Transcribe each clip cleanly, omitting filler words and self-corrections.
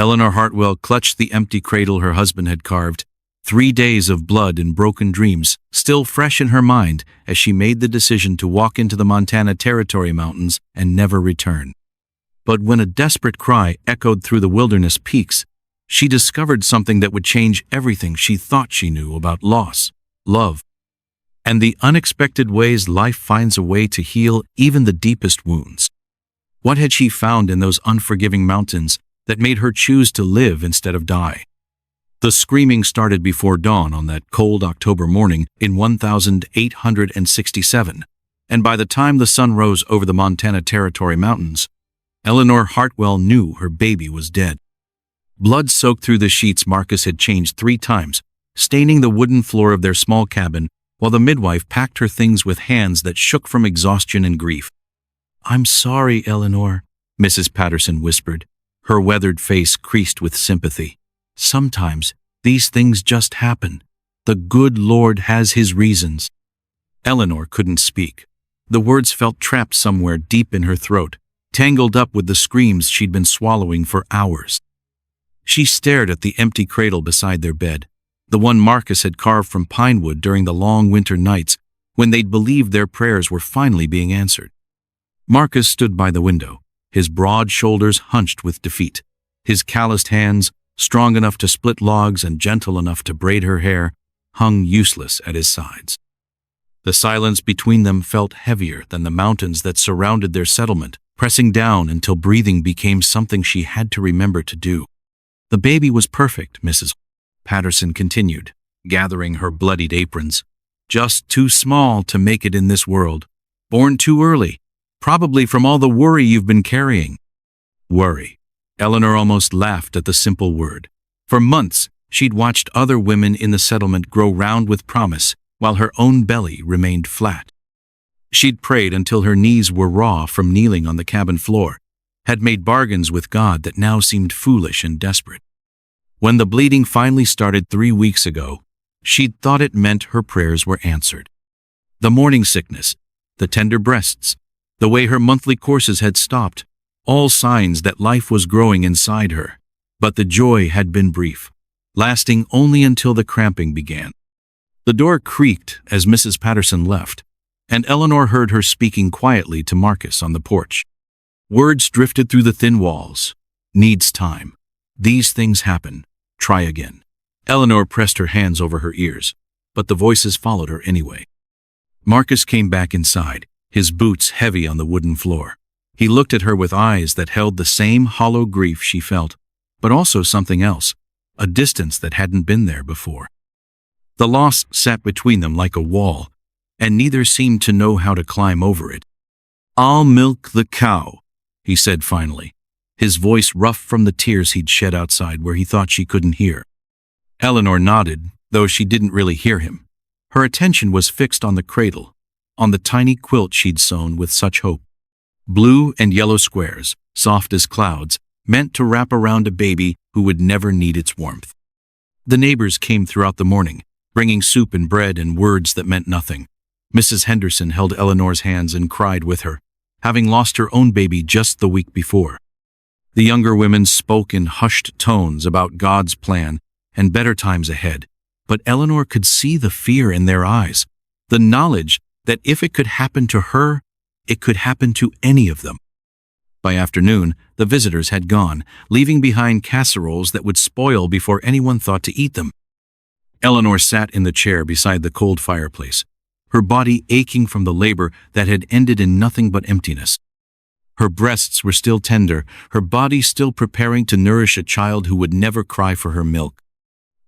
Eleanor Hartwell clutched the empty cradle her husband had carved. 3 days of blood and broken dreams, still fresh in her mind as she made the decision to walk into the Montana Territory Mountains and never return. But when a desperate cry echoed through the wilderness peaks, she discovered something that would change everything she thought she knew about loss, love, and the unexpected ways life finds a way to heal even the deepest wounds. What had she found in those unforgiving mountains that made her choose to live instead of die? The screaming started before dawn on that cold October morning in 1867, and by the time the sun rose over the Montana Territory Mountains, Eleanor Hartwell knew her baby was dead. Blood soaked through the sheets Marcus had changed 3 times, staining the wooden floor of their small cabin, while the midwife packed her things with hands that shook from exhaustion and grief. "I'm sorry, Eleanor," Mrs. Patterson whispered, her weathered face creased with sympathy. "Sometimes these things just happen. The good Lord has his reasons." Eleanor couldn't speak. The words felt trapped somewhere deep in her throat, tangled up with the screams she'd been swallowing for hours. She stared at the empty cradle beside their bed, the one Marcus had carved from pine wood during the long winter nights when they'd believed their prayers were finally being answered. Marcus stood by the window, his broad shoulders hunched with defeat, his calloused hands, strong enough to split logs and gentle enough to braid her hair, hung useless at his sides. The silence between them felt heavier than the mountains that surrounded their settlement, pressing down until breathing became something she had to remember to do. "The baby was perfect," Mrs. Patterson continued, gathering her bloodied aprons. "Just too small to make it in this world. Born too early, probably from all the worry you've been carrying." Worry. Eleanor almost laughed at the simple word. For months, she'd watched other women in the settlement grow round with promise, while her own belly remained flat. She'd prayed until her knees were raw from kneeling on the cabin floor, had made bargains with God that now seemed foolish and desperate. When the bleeding finally started 3 weeks ago, she'd thought it meant her prayers were answered. The morning sickness, the tender breasts, the way her monthly courses had stopped, all signs that life was growing inside her. But the joy had been brief, lasting only until the cramping began. The door creaked as Mrs. Patterson left, and Eleanor heard her speaking quietly to Marcus on the porch. Words drifted through the thin walls. "Needs time. These things happen. Try again." Eleanor pressed her hands over her ears, but the voices followed her anyway. Marcus came back inside, his boots heavy on the wooden floor. He looked at her with eyes that held the same hollow grief she felt, but also something else, a distance that hadn't been there before. The loss sat between them like a wall, and neither seemed to know how to climb over it. "I'll milk the cow," he said finally, his voice rough from the tears he'd shed outside where he thought she couldn't hear. Eleanor nodded, though she didn't really hear him. Her attention was fixed on the cradle, on the tiny quilt she'd sewn with such hope. Blue and yellow squares, soft as clouds, meant to wrap around a baby who would never need its warmth. The neighbors came throughout the morning, bringing soup and bread and words that meant nothing. Mrs. Henderson held Eleanor's hands and cried with her, having lost her own baby just the week before. The younger women spoke in hushed tones about God's plan and better times ahead, but Eleanor could see the fear in their eyes, the knowledge that if it could happen to her, it could happen to any of them. By afternoon, the visitors had gone, leaving behind casseroles that would spoil before anyone thought to eat them. Eleanor sat in the chair beside the cold fireplace, her body aching from the labor that had ended in nothing but emptiness. Her breasts were still tender, her body still preparing to nourish a child who would never cry for her milk.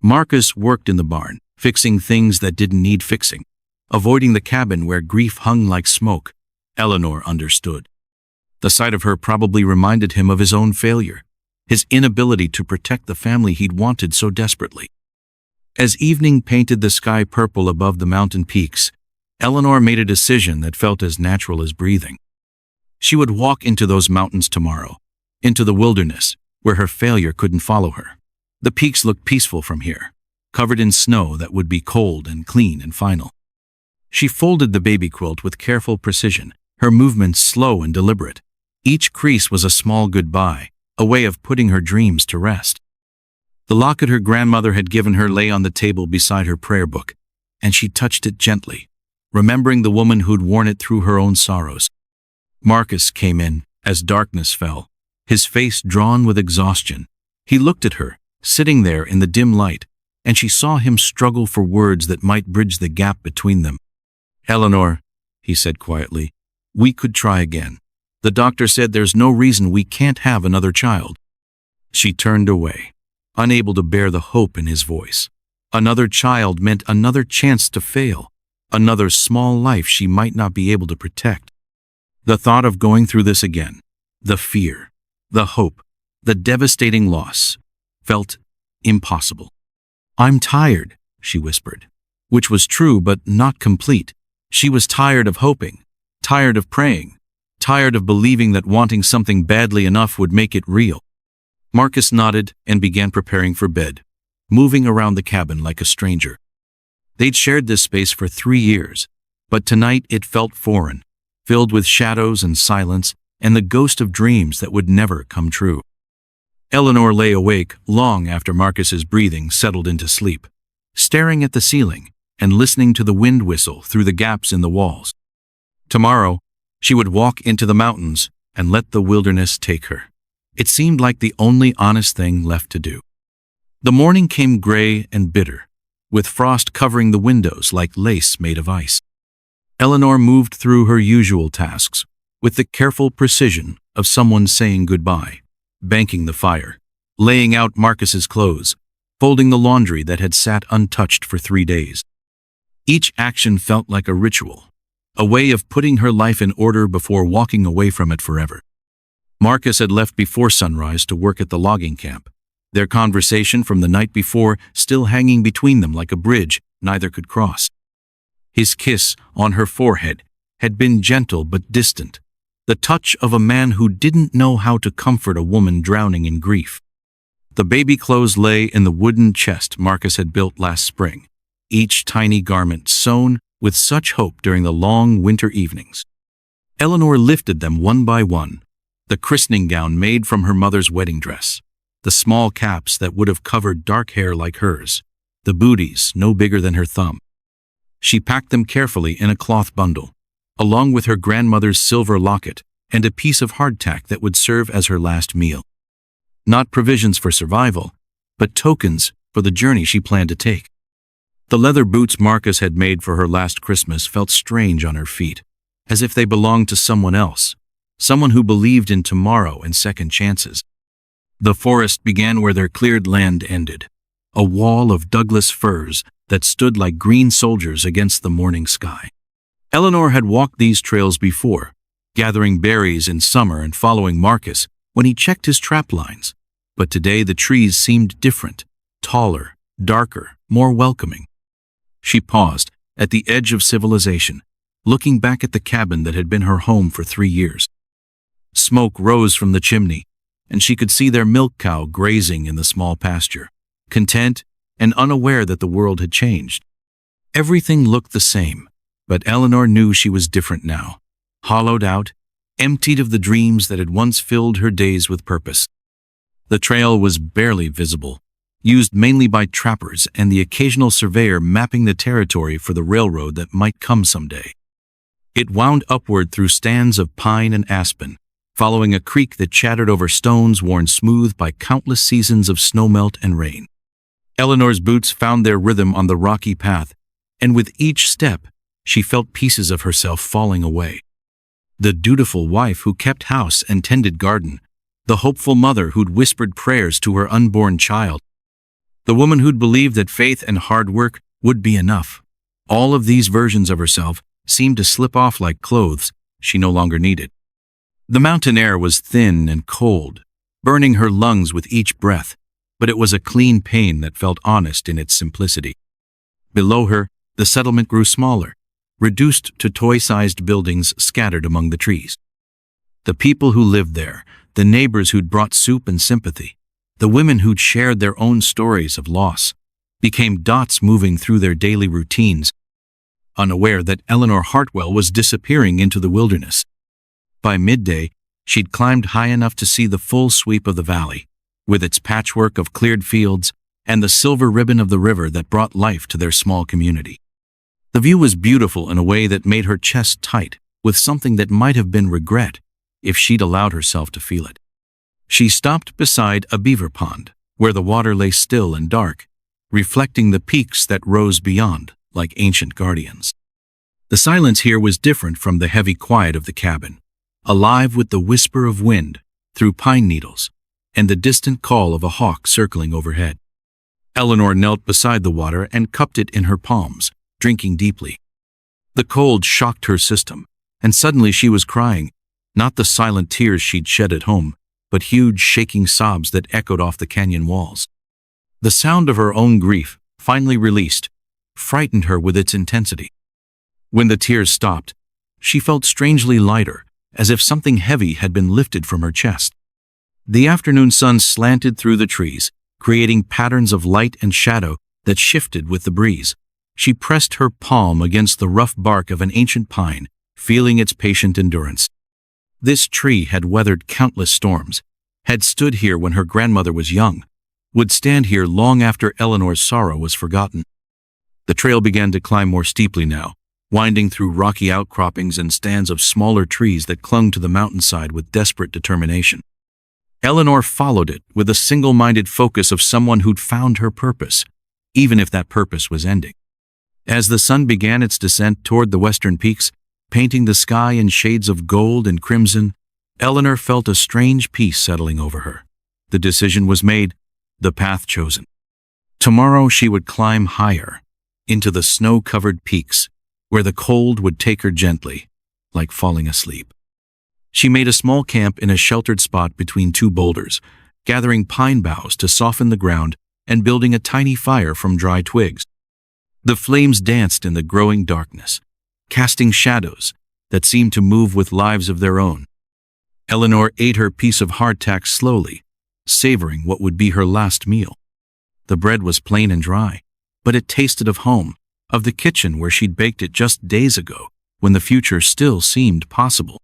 Marcus worked in the barn, fixing things that didn't need fixing, avoiding the cabin where grief hung like smoke. Eleanor understood. The sight of her probably reminded him of his own failure, his inability to protect the family he'd wanted so desperately. As evening painted the sky purple above the mountain peaks, Eleanor made a decision that felt as natural as breathing. She would walk into those mountains tomorrow, into the wilderness, where her failure couldn't follow her. The peaks looked peaceful from here, covered in snow that would be cold and clean and final. She folded the baby quilt with careful precision, her movements slow and deliberate. Each crease was a small goodbye, a way of putting her dreams to rest. The locket her grandmother had given her lay on the table beside her prayer book, and she touched it gently, remembering the woman who'd worn it through her own sorrows. Marcus came in as darkness fell, his face drawn with exhaustion. He looked at her, sitting there in the dim light, and she saw him struggle for words that might bridge the gap between them. "Eleanor," he said quietly, "we could try again. The doctor said there's no reason we can't have another child." She turned away, unable to bear the hope in his voice. Another child meant another chance to fail, another small life she might not be able to protect. The thought of going through this again, the fear, the hope, the devastating loss, felt impossible. "I'm tired," she whispered, which was true but not complete. She was tired of hoping, tired of praying, tired of believing that wanting something badly enough would make it real. Marcus nodded and began preparing for bed, moving around the cabin like a stranger. They'd shared this space for 3 years, but tonight it felt foreign, filled with shadows and silence and the ghost of dreams that would never come true. Eleanor lay awake long after Marcus's breathing settled into sleep, staring at the ceiling and listening to the wind whistle through the gaps in the walls. Tomorrow, she would walk into the mountains and let the wilderness take her. It seemed like the only honest thing left to do. The morning came gray and bitter, with frost covering the windows like lace made of ice. Eleanor moved through her usual tasks, with the careful precision of someone saying goodbye, banking the fire, laying out Marcus's clothes, folding the laundry that had sat untouched for 3 days. Each action felt like a ritual, a way of putting her life in order before walking away from it forever. Marcus had left before sunrise to work at the logging camp, their conversation from the night before still hanging between them like a bridge neither could cross. His kiss on her forehead had been gentle but distant, the touch of a man who didn't know how to comfort a woman drowning in grief. The baby clothes lay in the wooden chest Marcus had built last spring, each tiny garment sewn with such hope during the long winter evenings. Eleanor lifted them one by one, the christening gown made from her mother's wedding dress, the small caps that would have covered dark hair like hers, the booties no bigger than her thumb. She packed them carefully in a cloth bundle, along with her grandmother's silver locket and a piece of hardtack that would serve as her last meal. Not provisions for survival, but tokens for the journey she planned to take. The leather boots Marcus had made for her last Christmas felt strange on her feet, as if they belonged to someone else, someone who believed in tomorrow and second chances. The forest began where their cleared land ended, a wall of Douglas firs that stood like green soldiers against the morning sky. Eleanor had walked these trails before, gathering berries in summer and following Marcus when he checked his trap lines, but today the trees seemed different, taller, darker, more welcoming. She paused at the edge of civilization, looking back at the cabin that had been her home for 3 years. Smoke rose from the chimney, and she could see their milk cow grazing in the small pasture, content and unaware that the world had changed. Everything looked the same, but Eleanor knew she was different now, hollowed out, emptied of the dreams that had once filled her days with purpose. The trail was barely visible, used mainly by trappers and the occasional surveyor mapping the territory for the railroad that might come someday. It wound upward through stands of pine and aspen, following a creek that chattered over stones worn smooth by countless seasons of snowmelt and rain. Eleanor's boots found their rhythm on the rocky path, and with each step, she felt pieces of herself falling away. The dutiful wife who kept house and tended garden, the hopeful mother who'd whispered prayers to her unborn child, the woman who'd believed that faith and hard work would be enough. All of these versions of herself seemed to slip off like clothes she no longer needed. The mountain air was thin and cold, burning her lungs with each breath, but it was a clean pain that felt honest in its simplicity. Below her, the settlement grew smaller, reduced to toy-sized buildings scattered among the trees. The people who lived there, the neighbors who'd brought soup and sympathy, the women who'd shared their own stories of loss, became dots moving through their daily routines, unaware that Eleanor Hartwell was disappearing into the wilderness. By midday, She'd climbed high enough to see the full sweep of the valley, with its patchwork of cleared fields and the silver ribbon of the river that brought life to their small community. The view was beautiful in a way that made her chest tight, with something that might have been regret if she'd allowed herself to feel it. She stopped beside a beaver pond, where the water lay still and dark, reflecting the peaks that rose beyond like ancient guardians. The silence here was different from the heavy quiet of the cabin, alive with the whisper of wind through pine needles and the distant call of a hawk circling overhead. Eleanor knelt beside the water and cupped it in her palms, drinking deeply. The cold shocked her system, and suddenly she was crying, not the silent tears she'd shed at home, but huge shaking sobs that echoed off the canyon walls. The sound of her own grief, finally released, frightened her with its intensity. When the tears stopped, she felt strangely lighter, as if something heavy had been lifted from her chest. The afternoon sun slanted through the trees, creating patterns of light and shadow that shifted with the breeze. She pressed her palm against the rough bark of an ancient pine, feeling its patient endurance. This tree had weathered countless storms, had stood here when her grandmother was young, would stand here long after Eleanor's sorrow was forgotten. The trail began to climb more steeply now, winding through rocky outcroppings and stands of smaller trees that clung to the mountainside with desperate determination. Eleanor followed it with a single-minded focus of someone who'd found her purpose, even if that purpose was ending. As the sun began its descent toward the western peaks, painting the sky in shades of gold and crimson, Eleanor felt a strange peace settling over her. The decision was made, the path chosen. Tomorrow she would climb higher, into the snow-covered peaks, where the cold would take her gently, like falling asleep. She made a small camp in a sheltered spot between two boulders, gathering pine boughs to soften the ground and building a tiny fire from dry twigs. The flames danced in the growing darkness, casting shadows that seemed to move with lives of their own. Eleanor ate her piece of hardtack slowly, savoring what would be her last meal. The bread was plain and dry, but it tasted of home, of the kitchen where she'd baked it just days ago, when the future still seemed possible.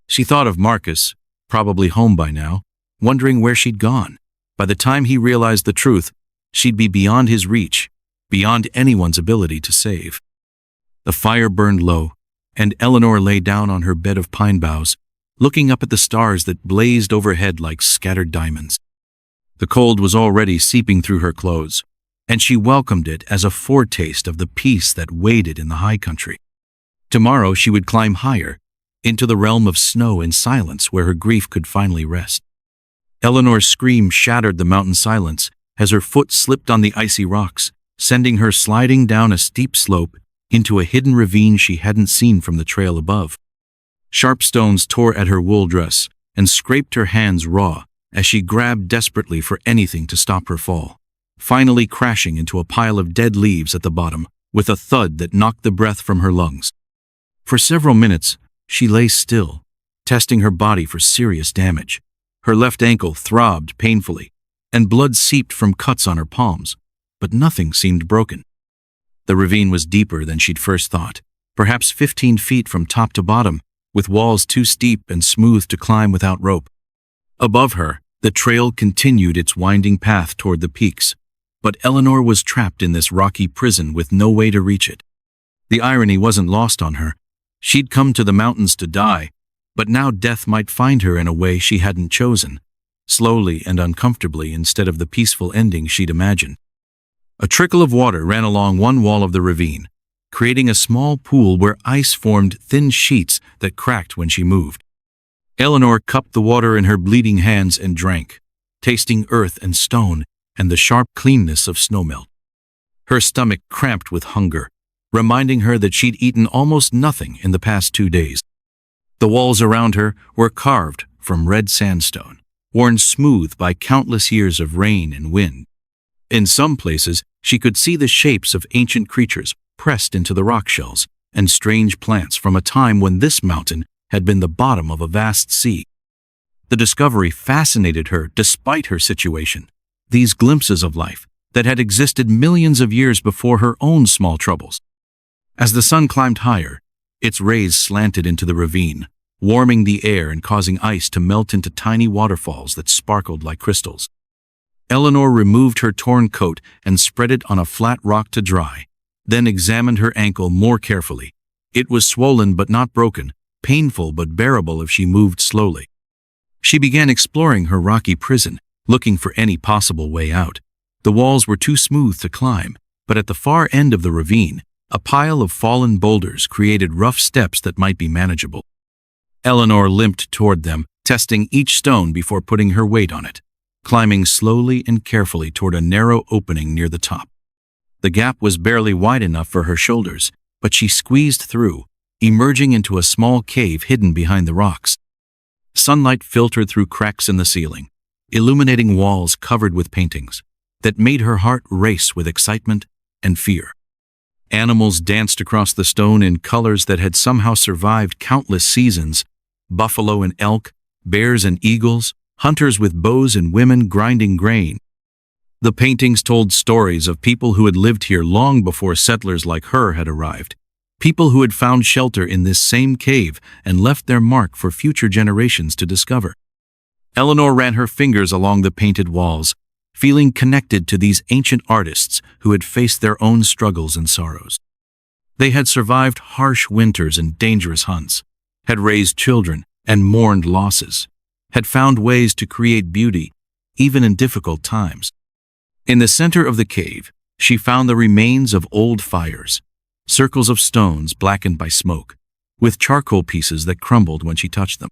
She thought of Marcus, probably home by now, wondering where she'd gone. By the time he realized the truth, she'd be beyond his reach, beyond anyone's ability to save. The fire burned low, and Eleanor lay down on her bed of pine boughs, looking up at the stars that blazed overhead like scattered diamonds. The cold was already seeping through her clothes, and she welcomed it as a foretaste of the peace that waited in the high country. Tomorrow she would climb higher, into the realm of snow and silence where her grief could finally rest. Eleanor's scream shattered the mountain silence as her foot slipped on the icy rocks, sending her sliding down a steep slope into a hidden ravine she hadn't seen from the trail above. Sharp stones tore at her wool dress and scraped her hands raw as she grabbed desperately for anything to stop her fall, finally crashing into a pile of dead leaves at the bottom with a thud that knocked the breath from her lungs. For several minutes, she lay still, testing her body for serious damage. Her left ankle throbbed painfully, and blood seeped from cuts on her palms, but nothing seemed broken. The ravine was deeper than she'd first thought, perhaps 15 feet from top to bottom, with walls too steep and smooth to climb without rope. Above her, the trail continued its winding path toward the peaks, but Eleanor was trapped in this rocky prison with no way to reach it. The irony wasn't lost on her. She'd come to the mountains to die, but now death might find her in a way she hadn't chosen, slowly and uncomfortably instead of the peaceful ending she'd imagined. A trickle of water ran along one wall of the ravine, creating a small pool where ice formed thin sheets that cracked when she moved. Eleanor cupped the water in her bleeding hands and drank, tasting earth and stone and the sharp cleanness of snowmelt. Her stomach cramped with hunger, reminding her that she'd eaten almost nothing in the past 2 days. The walls around her were carved from red sandstone, worn smooth by countless years of rain and wind. In some places, she could see the shapes of ancient creatures pressed into the rock shells and strange plants from a time when this mountain had been the bottom of a vast sea. The discovery fascinated her despite her situation, these glimpses of life that had existed millions of years before her own small troubles. As the sun climbed higher, its rays slanted into the ravine, warming the air and causing ice to melt into tiny waterfalls that sparkled like crystals. Eleanor removed her torn coat and spread it on a flat rock to dry, then examined her ankle more carefully. It was swollen but not broken, painful but bearable if she moved slowly. She began exploring her rocky prison, looking for any possible way out. The walls were too smooth to climb, but at the far end of the ravine, a pile of fallen boulders created rough steps that might be manageable. Eleanor limped toward them, testing each stone before putting her weight on it, climbing slowly and carefully toward a narrow opening near the top. The gap was barely wide enough for her shoulders, but she squeezed through, emerging into a small cave hidden behind the rocks. Sunlight filtered through cracks in the ceiling, illuminating walls covered with paintings that made her heart race with excitement and fear. Animals danced across the stone in colors that had somehow survived countless seasons: buffalo and elk, bears and eagles, hunters with bows and women grinding grain. The paintings told stories of people who had lived here long before settlers like her had arrived, people who had found shelter in this same cave and left their mark for future generations to discover. Eleanor ran her fingers along the painted walls, feeling connected to these ancient artists who had faced their own struggles and sorrows. They had survived harsh winters and dangerous hunts, had raised children and mourned losses, had found ways to create beauty, even in difficult times. In the center of the cave, she found the remains of old fires, circles of stones blackened by smoke, with charcoal pieces that crumbled when she touched them.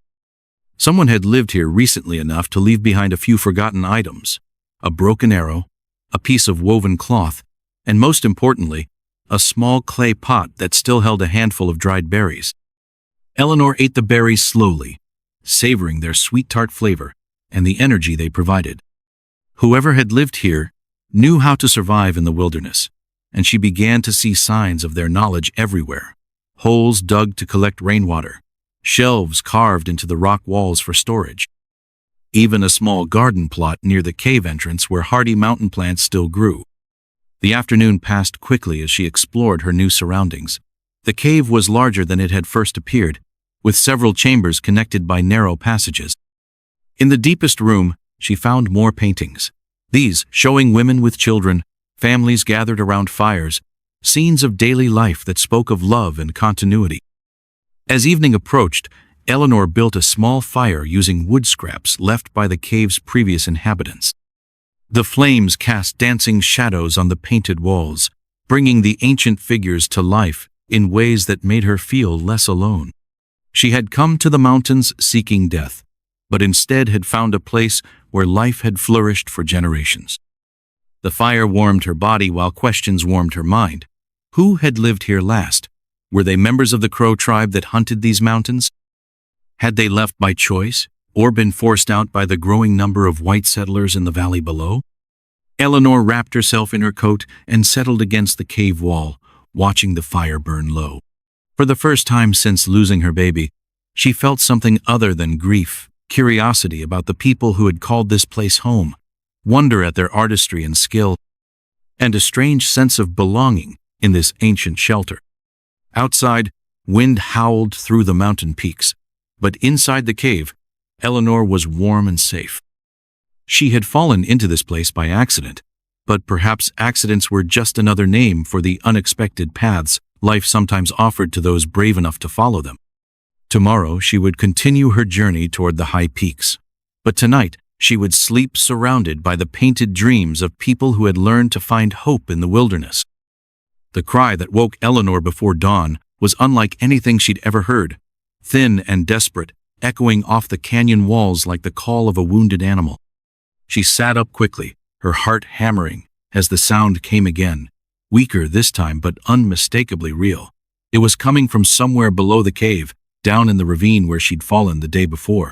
Someone had lived here recently enough to leave behind a few forgotten items: a broken arrow, a piece of woven cloth, and most importantly, a small clay pot that still held a handful of dried berries. Eleanor ate the berries slowly, savoring their sweet tart flavor and the energy they provided. Whoever had lived here knew how to survive in the wilderness, and she began to see signs of their knowledge everywhere: holes dug to collect rainwater, shelves carved into the rock walls for storage. Even a small garden plot near the cave entrance where hardy mountain plants still grew. The afternoon passed quickly as she explored her new surroundings. The cave was larger than it had first appeared, with several chambers connected by narrow passages. In the deepest room, she found more paintings, these showing women with children, families gathered around fires, scenes of daily life that spoke of love and continuity. As evening approached, Eleanor built a small fire using wood scraps left by the cave's previous inhabitants. The flames cast dancing shadows on the painted walls, bringing the ancient figures to life in ways that made her feel less alone. She had come to the mountains seeking death, but instead had found a place where life had flourished for generations. The fire warmed her body while questions warmed her mind. Who had lived here last? Were they members of the Crow tribe that hunted these mountains? Had they left by choice, or been forced out by the growing number of white settlers in the valley below? Eleanor wrapped herself in her coat and settled against the cave wall, watching the fire burn low. For the first time since losing her baby, she felt something other than grief: curiosity about the people who had called this place home, wonder at their artistry and skill, and a strange sense of belonging in this ancient shelter. Outside, wind howled through the mountain peaks, but inside the cave, Eleanor was warm and safe. She had fallen into this place by accident, but perhaps accidents were just another name for the unexpected paths life sometimes offered to those brave enough to follow them. Tomorrow she would continue her journey toward the high peaks, but tonight she would sleep surrounded by the painted dreams of people who had learned to find hope in the wilderness. The cry that woke Eleanor before dawn was unlike anything she'd ever heard, thin and desperate, echoing off the canyon walls like the call of a wounded animal. She sat up quickly, her heart hammering, as the sound came again, weaker this time but unmistakably real. It was coming from somewhere below the cave, down in the ravine where she'd fallen the day before.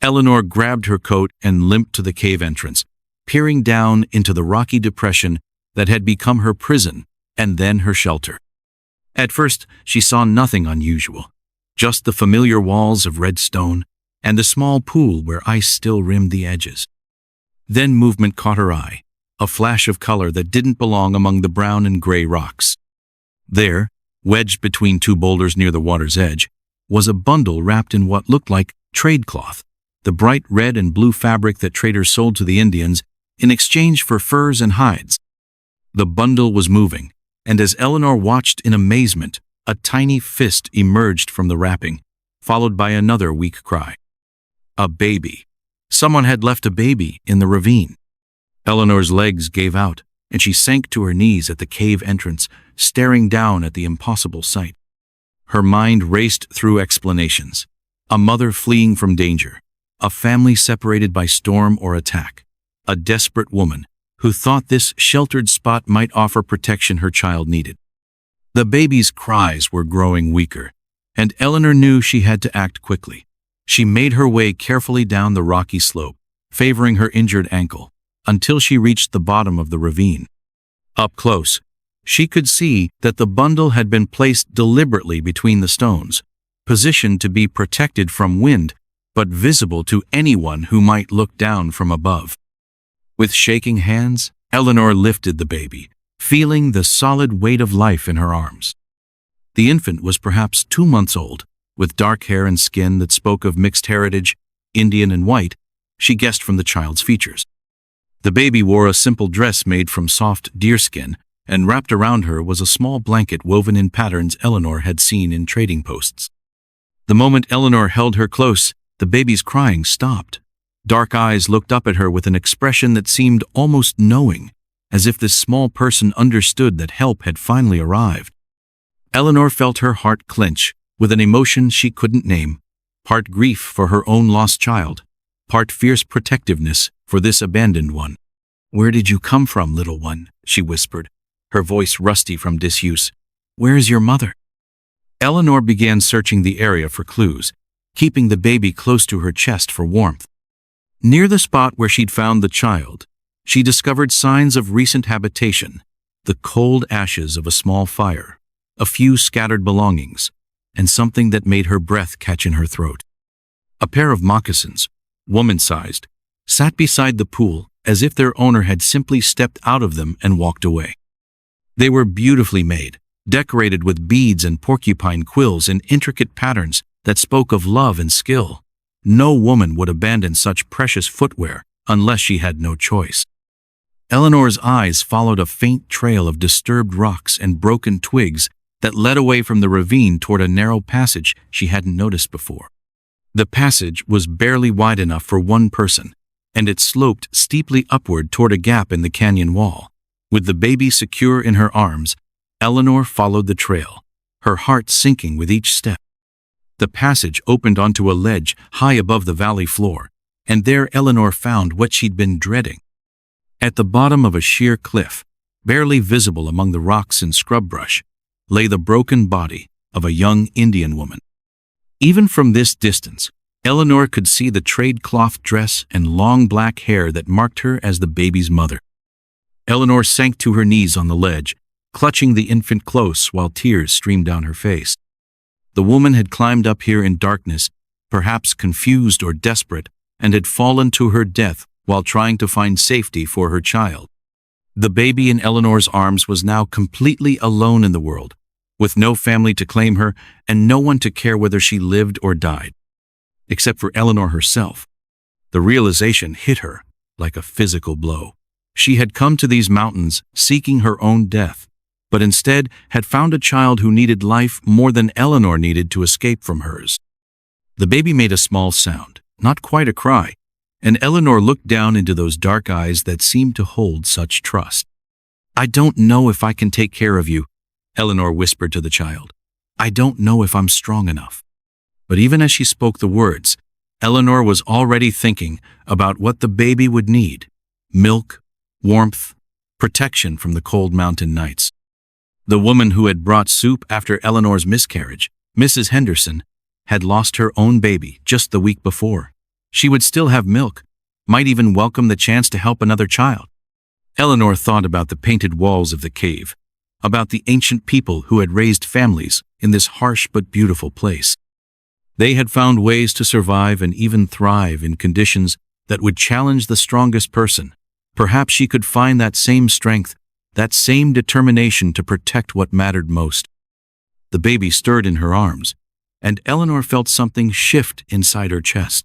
Eleanor grabbed her coat and limped to the cave entrance, peering down into the rocky depression that had become her prison and then her shelter. At first, she saw nothing unusual, just the familiar walls of red stone and the small pool where ice still rimmed the edges. Then movement caught her eye, a flash of color that didn't belong among the brown and gray rocks. There, wedged between two boulders near the water's edge, was a bundle wrapped in what looked like trade cloth, the bright red and blue fabric that traders sold to the Indians in exchange for furs and hides. The bundle was moving, and as Eleanor watched in amazement, a tiny fist emerged from the wrapping, followed by another weak cry. A baby. Someone had left a baby in the ravine. Eleanor's legs gave out, and she sank to her knees at the cave entrance, staring down at the impossible sight. Her mind raced through explanations. A mother fleeing from danger, a family separated by storm or attack, a desperate woman who thought this sheltered spot might offer protection her child needed. The baby's cries were growing weaker, and Eleanor knew she had to act quickly. She made her way carefully down the rocky slope, favoring her injured ankle, until she reached the bottom of the ravine. Up close, she could see that the bundle had been placed deliberately between the stones, positioned to be protected from wind, but visible to anyone who might look down from above. With shaking hands, Eleanor lifted the baby, feeling the solid weight of life in her arms. The infant was perhaps 2 months old, with dark hair and skin that spoke of mixed heritage, Indian and white, she guessed from the child's features. The baby wore a simple dress made from soft deerskin, and wrapped around her was a small blanket woven in patterns Eleanor had seen in trading posts. The moment Eleanor held her close, the baby's crying stopped. Dark eyes looked up at her with an expression that seemed almost knowing, as if this small person understood that help had finally arrived. Eleanor felt her heart clench with an emotion she couldn't name, part grief for her own lost child, part fierce protectiveness for this abandoned one. "Where did you come from, little one?" she whispered, her voice rusty from disuse. "Where is your mother?" Eleanor began searching the area for clues, keeping the baby close to her chest for warmth. Near the spot where she'd found the child, she discovered signs of recent habitation, the cold ashes of a small fire, a few scattered belongings, and something that made her breath catch in her throat. A pair of moccasins, woman-sized, sat beside the pool as if their owner had simply stepped out of them and walked away. They were beautifully made, decorated with beads and porcupine quills in intricate patterns that spoke of love and skill. No woman would abandon such precious footwear unless she had no choice. Eleanor's eyes followed a faint trail of disturbed rocks and broken twigs that led away from the ravine toward a narrow passage she hadn't noticed before. The passage was barely wide enough for one person, and it sloped steeply upward toward a gap in the canyon wall. With the baby secure in her arms, Eleanor followed the trail, her heart sinking with each step. The passage opened onto a ledge high above the valley floor, and there Eleanor found what she'd been dreading. At the bottom of a sheer cliff, barely visible among the rocks and scrub brush, lay the broken body of a young Indian woman. Even from this distance, Eleanor could see the trade cloth dress and long black hair that marked her as the baby's mother. Eleanor sank to her knees on the ledge, clutching the infant close while tears streamed down her face. The woman had climbed up here in darkness, perhaps confused or desperate, and had fallen to her death while trying to find safety for her child. The baby in Eleanor's arms was now completely alone in the world, with no family to claim her and no one to care whether she lived or died. Except for Eleanor herself. The realization hit her like a physical blow. She had come to these mountains seeking her own death, but instead had found a child who needed life more than Eleanor needed to escape from hers. The baby made a small sound, not quite a cry, and Eleanor looked down into those dark eyes that seemed to hold such trust. "I don't know if I can take care of you," Eleanor whispered to the child. "I don't know if I'm strong enough." But even as she spoke the words, Eleanor was already thinking about what the baby would need: milk, warmth, protection from the cold mountain nights. The woman who had brought soup after Eleanor's miscarriage, Mrs. Henderson, had lost her own baby just the week before. She would still have milk, might even welcome the chance to help another child. Eleanor thought about the painted walls of the cave, about the ancient people who had raised families in this harsh but beautiful place. They had found ways to survive and even thrive in conditions that would challenge the strongest person. Perhaps she could find that same strength, that same determination to protect what mattered most. The baby stirred in her arms, and Eleanor felt something shift inside her chest.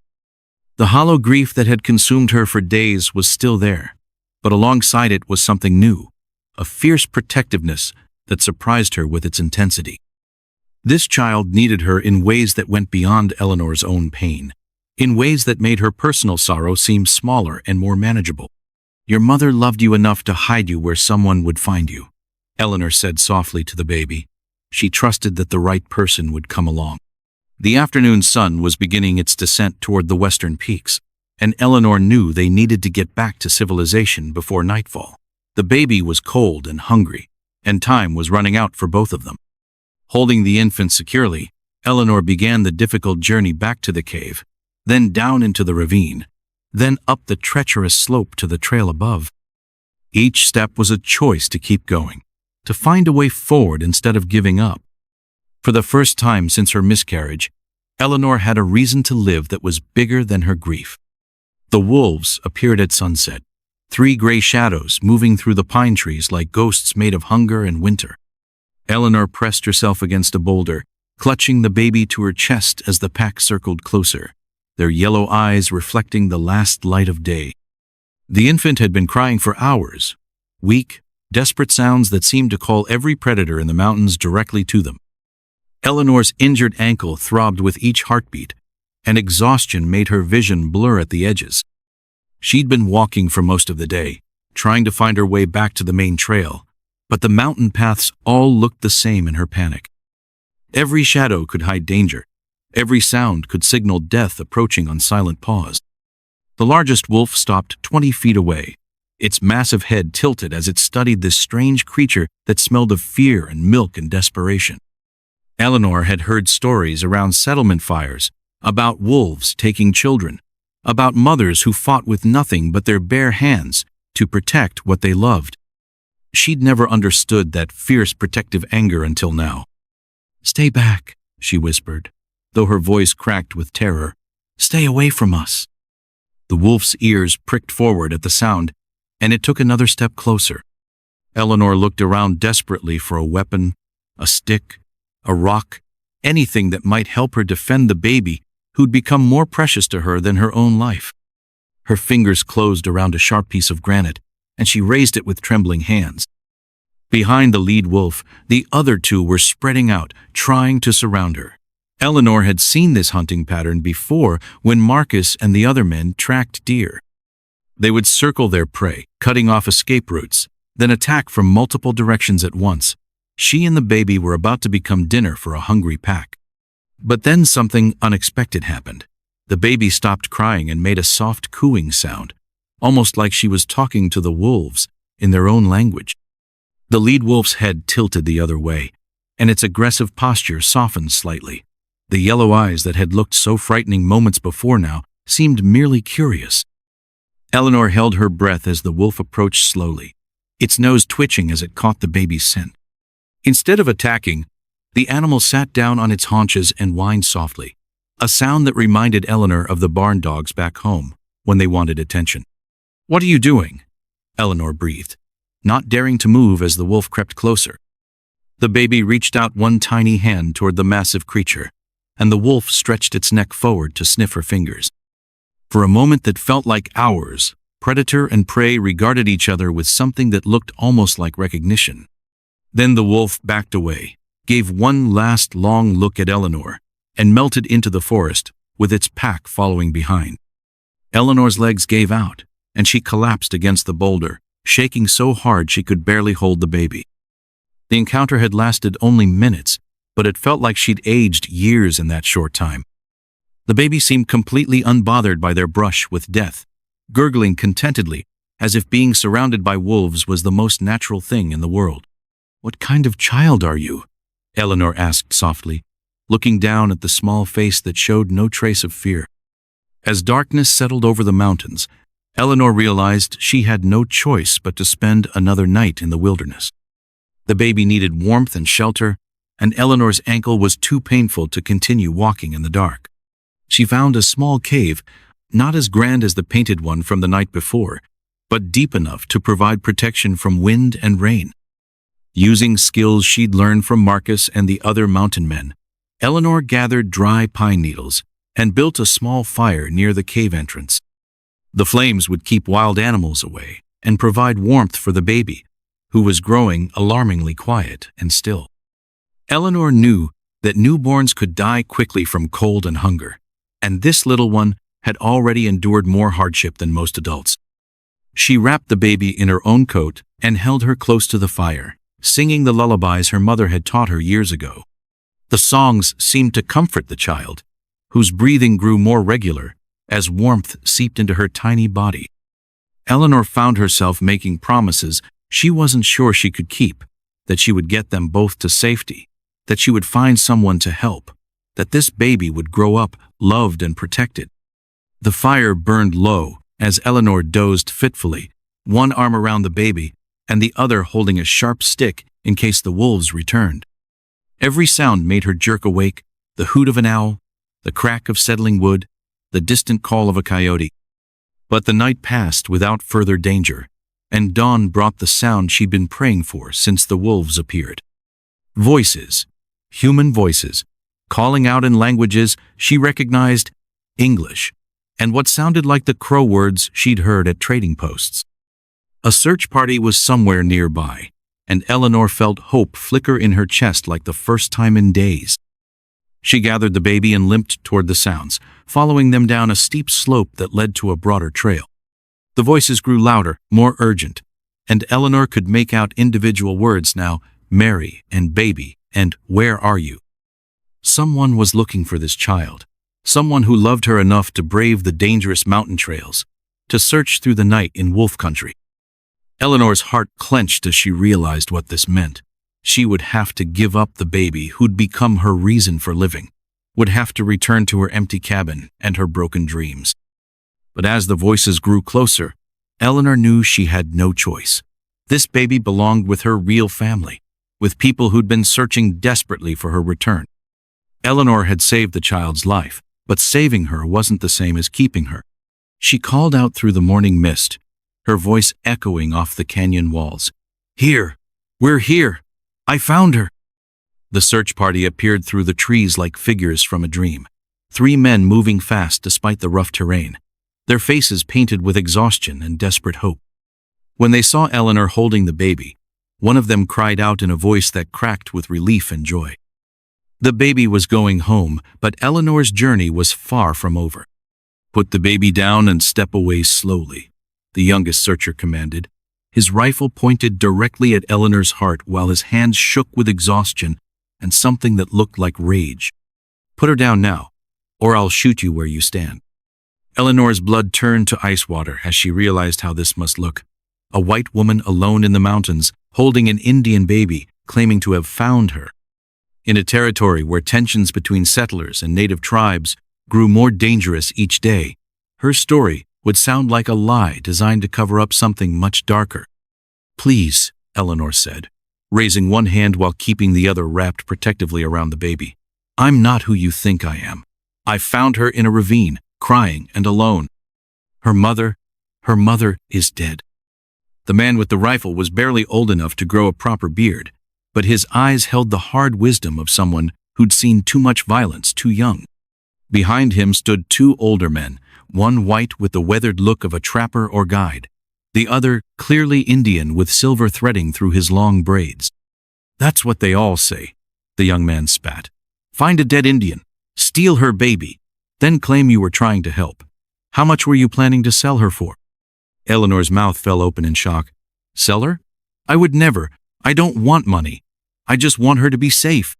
The hollow grief that had consumed her for days was still there, but alongside it was something new, a fierce protectiveness that surprised her with its intensity. This child needed her in ways that went beyond Eleanor's own pain, in ways that made her personal sorrow seem smaller and more manageable. "Your mother loved you enough to hide you where someone would find you," Eleanor said softly to the baby. She trusted that the right person would come along. The afternoon sun was beginning its descent toward the western peaks, and Eleanor knew they needed to get back to civilization before nightfall. The baby was cold and hungry, and time was running out for both of them. Holding the infant securely, Eleanor began the difficult journey back to the cave, then down into the ravine, then up the treacherous slope to the trail above. Each step was a choice to keep going, to find a way forward instead of giving up. For the first time since her miscarriage, Eleanor had a reason to live that was bigger than her grief. The wolves appeared at sunset, 3 gray shadows moving through the pine trees like ghosts made of hunger and winter. Eleanor pressed herself against a boulder, clutching the baby to her chest as the pack circled closer, their yellow eyes reflecting the last light of day. The infant had been crying for hours, weak, desperate sounds that seemed to call every predator in the mountains directly to them. Eleanor's injured ankle throbbed with each heartbeat, and exhaustion made her vision blur at the edges. She'd been walking for most of the day, trying to find her way back to the main trail, but the mountain paths all looked the same in her panic. Every shadow could hide danger. Every sound could signal death approaching on silent paws. The largest wolf stopped 20 feet away, its massive head tilted as it studied this strange creature that smelled of fear and milk and desperation. Eleanor had heard stories around settlement fires, about wolves taking children, about mothers who fought with nothing but their bare hands to protect what they loved. She'd never understood that fierce protective anger until now. "Stay back," she whispered, though her voice cracked with terror. "Stay away from us." The wolf's ears pricked forward at the sound, and it took another step closer. Eleanor looked around desperately for a weapon, a stick, a rock, anything that might help her defend the baby who'd become more precious to her than her own life. Her fingers closed around a sharp piece of granite, and she raised it with trembling hands. Behind the lead wolf, the other 2 were spreading out, trying to surround her. Eleanor had seen this hunting pattern before when Marcus and the other men tracked deer. They would circle their prey, cutting off escape routes, then attack from multiple directions at once. She and the baby were about to become dinner for a hungry pack. But then something unexpected happened. The baby stopped crying and made a soft cooing sound, almost like she was talking to the wolves in their own language. The lead wolf's head tilted the other way, and its aggressive posture softened slightly. The yellow eyes that had looked so frightening moments before now seemed merely curious. Eleanor held her breath as the wolf approached slowly, its nose twitching as it caught the baby's scent. Instead of attacking, the animal sat down on its haunches and whined softly, a sound that reminded Eleanor of the barn dogs back home when they wanted attention. "What are you doing?" Eleanor breathed, not daring to move as the wolf crept closer. The baby reached out one tiny hand toward the massive creature, and the wolf stretched its neck forward to sniff her fingers. For a moment that felt like hours, predator and prey regarded each other with something that looked almost like recognition. Then the wolf backed away, gave one last long look at Eleanor, and melted into the forest, with its pack following behind. Eleanor's legs gave out, and she collapsed against the boulder, shaking so hard she could barely hold the baby. The encounter had lasted only minutes, but it felt like she'd aged years in that short time. The baby seemed completely unbothered by their brush with death, gurgling contentedly, as if being surrounded by wolves was the most natural thing in the world. "What kind of child are you?" Eleanor asked softly, looking down at the small face that showed no trace of fear. As darkness settled over the mountains, Eleanor realized she had no choice but to spend another night in the wilderness. The baby needed warmth and shelter, and Eleanor's ankle was too painful to continue walking in the dark. She found a small cave, not as grand as the painted one from the night before, but deep enough to provide protection from wind and rain. Using skills she'd learned from Marcus and the other mountain men, Eleanor gathered dry pine needles and built a small fire near the cave entrance. The flames would keep wild animals away and provide warmth for the baby, who was growing alarmingly quiet and still. Eleanor knew that newborns could die quickly from cold and hunger, and this little one had already endured more hardship than most adults. She wrapped the baby in her own coat and held her close to the fire, singing the lullabies her mother had taught her years ago. The songs seemed to comfort the child, whose breathing grew more regular as warmth seeped into her tiny body. Eleanor found herself making promises she wasn't sure she could keep, that she would get them both to safety, that she would find someone to help, that this baby would grow up loved and protected. The fire burned low as Eleanor dozed fitfully, one arm around the baby and the other holding a sharp stick in case the wolves returned. Every sound made her jerk awake, the hoot of an owl, the crack of settling wood, the distant call of a coyote. But the night passed without further danger, and dawn brought the sound she'd been praying for since the wolves appeared. Voices, human voices, calling out in languages she recognized: English, and what sounded like the crow words she'd heard at trading posts. A search party was somewhere nearby, and Eleanor felt hope flicker in her chest like the first time in days. She gathered the baby and limped toward the sounds, following them down a steep slope that led to a broader trail. The voices grew louder, more urgent, and Eleanor could make out individual words now: Mary and baby and where are you? Someone was looking for this child, someone who loved her enough to brave the dangerous mountain trails, to search through the night in wolf country. Eleanor's heart clenched as she realized what this meant. She would have to give up the baby who'd become her reason for living, would have to return to her empty cabin and her broken dreams. But as the voices grew closer, Eleanor knew she had no choice. This baby belonged with her real family, with people who'd been searching desperately for her return. Eleanor had saved the child's life, but saving her wasn't the same as keeping her. She called out through the morning mist, her voice echoing off the canyon walls. Here! We're here! I found her! The search party appeared through the trees like figures from a dream. 3 men moving fast despite the rough terrain, their faces painted with exhaustion and desperate hope. When they saw Eleanor holding the baby, one of them cried out in a voice that cracked with relief and joy. The baby was going home, but Eleanor's journey was far from over. Put the baby down and step away slowly, the youngest searcher commanded, his rifle pointed directly at Eleanor's heart while his hands shook with exhaustion and something that looked like rage. Put her down now, or I'll shoot you where you stand. Eleanor's blood turned to ice water as she realized how this must look. A white woman alone in the mountains, holding an Indian baby, claiming to have found her. In a territory where tensions between settlers and native tribes grew more dangerous each day, her story would sound like a lie designed to cover up something much darker. Please, Eleanor said, raising one hand while keeping the other wrapped protectively around the baby. I'm not who you think I am. I found her in a ravine, crying and alone. Her mother is dead. The man with the rifle was barely old enough to grow a proper beard, but his eyes held the hard wisdom of someone who'd seen too much violence too young. Behind him stood 2 older men, one white with the weathered look of a trapper or guide, the other clearly Indian with silver threading through his long braids. That's what they all say, the young man spat. Find a dead Indian, steal her baby, then claim you were trying to help. How much were you planning to sell her for? Eleanor's mouth fell open in shock. Sell her? I would never. I don't want money. I just want her to be safe.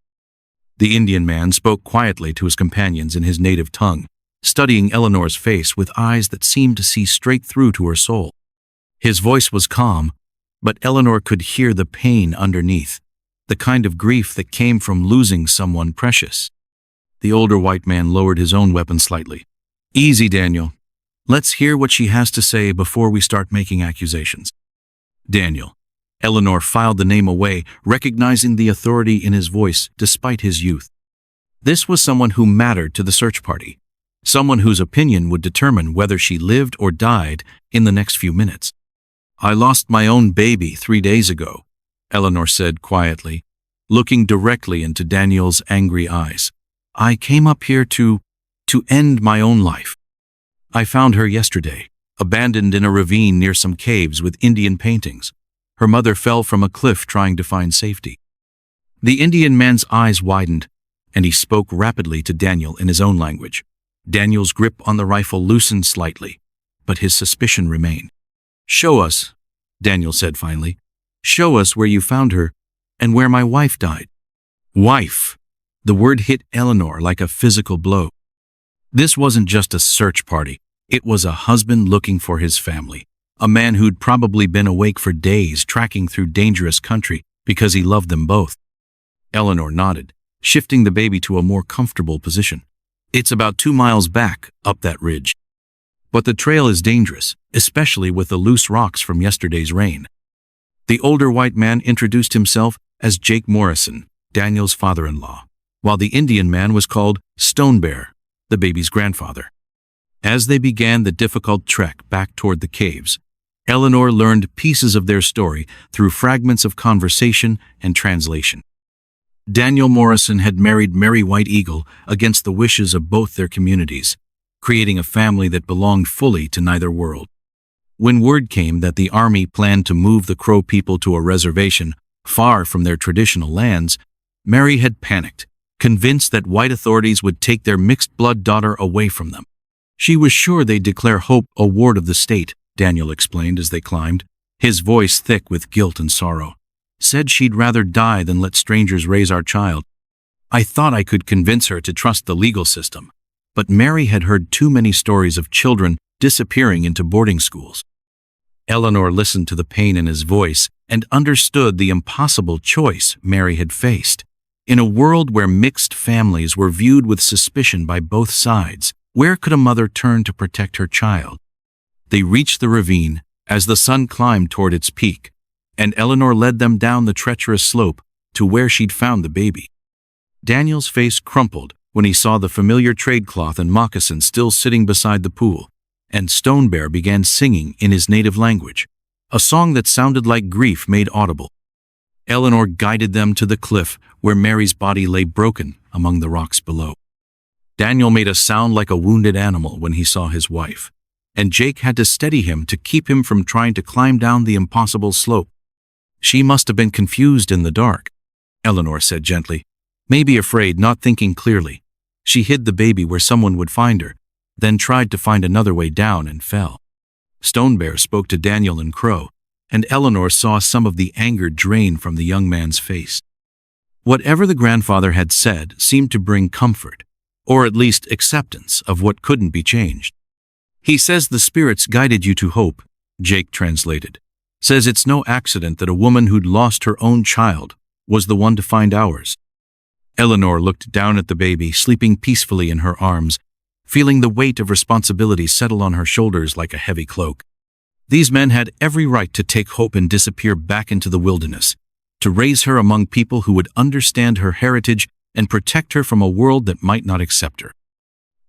The Indian man spoke quietly to his companions in his native tongue, studying Eleanor's face with eyes that seemed to see straight through to her soul. His voice was calm, but Eleanor could hear the pain underneath, the kind of grief that came from losing someone precious. The older white man lowered his own weapon slightly. Easy, Daniel. Let's hear what she has to say before we start making accusations. Daniel. Eleanor filed the name away, recognizing the authority in his voice despite his youth. This was someone who mattered to the search party, someone whose opinion would determine whether she lived or died in the next few minutes. I lost my own baby 3 days ago, Eleanor said quietly, looking directly into Daniel's angry eyes. I came up here to end my own life. I found her yesterday, abandoned in a ravine near some caves with Indian paintings. Her mother fell from a cliff trying to find safety. The Indian man's eyes widened, and he spoke rapidly to Daniel in his own language. Daniel's grip on the rifle loosened slightly, but his suspicion remained. "Show us," Daniel said finally. "Show us where you found her and where my wife died." Wife. The word hit Eleanor like a physical blow. This wasn't just a search party. It was a husband looking for his family, a man who'd probably been awake for days tracking through dangerous country because he loved them both. Eleanor nodded, shifting the baby to a more comfortable position. "It's about 2 miles back, up that ridge. But the trail is dangerous, especially with the loose rocks from yesterday's rain." The older white man introduced himself as Jake Morrison, Daniel's father-in-law, while the Indian man was called Stone Bear, the baby's grandfather. As they began the difficult trek back toward the caves, Eleanor learned pieces of their story through fragments of conversation and translation. Daniel Morrison had married Mary White Eagle against the wishes of both their communities, creating a family that belonged fully to neither world. When word came that the army planned to move the Crow people to a reservation far from their traditional lands, Mary had panicked, convinced that white authorities would take their mixed-blood daughter away from them. She was sure they'd declare Hope a ward of the state, Daniel explained as they climbed, his voice thick with guilt and sorrow. "Said she'd rather die than let strangers raise our child. I thought I could convince her to trust the legal system, but Mary had heard too many stories of children disappearing into boarding schools." Eleanor listened to the pain in his voice and understood the impossible choice Mary had faced. In a world where mixed families were viewed with suspicion by both sides, where could a mother turn to protect her child? They reached the ravine as the sun climbed toward its peak, and Eleanor led them down the treacherous slope to where she'd found the baby. Daniel's face crumpled when he saw the familiar trade cloth and moccasin still sitting beside the pool, and Stone Bear began singing in his native language, a song that sounded like grief made audible. Eleanor guided them to the cliff where Mary's body lay broken among the rocks below. Daniel made a sound like a wounded animal when he saw his wife, and Jake had to steady him to keep him from trying to climb down the impossible slope. "She must have been confused in the dark," Eleanor said gently, maybe afraid, not thinking clearly. She hid the baby where someone would find her, then tried to find another way down and fell. Stone Bear spoke to Daniel in Crow, and Eleanor saw some of the anger drain from the young man's face. Whatever the grandfather had said seemed to bring comfort, or at least acceptance of what couldn't be changed. "He says the spirits guided you to Hope," Jake translated. "Says it's no accident that a woman who'd lost her own child was the one to find ours." Eleanor looked down at the baby sleeping peacefully in her arms, feeling the weight of responsibility settle on her shoulders like a heavy cloak. These men had every right to take Hope and disappear back into the wilderness, to raise her among people who would understand her heritage and protect her from a world that might not accept her.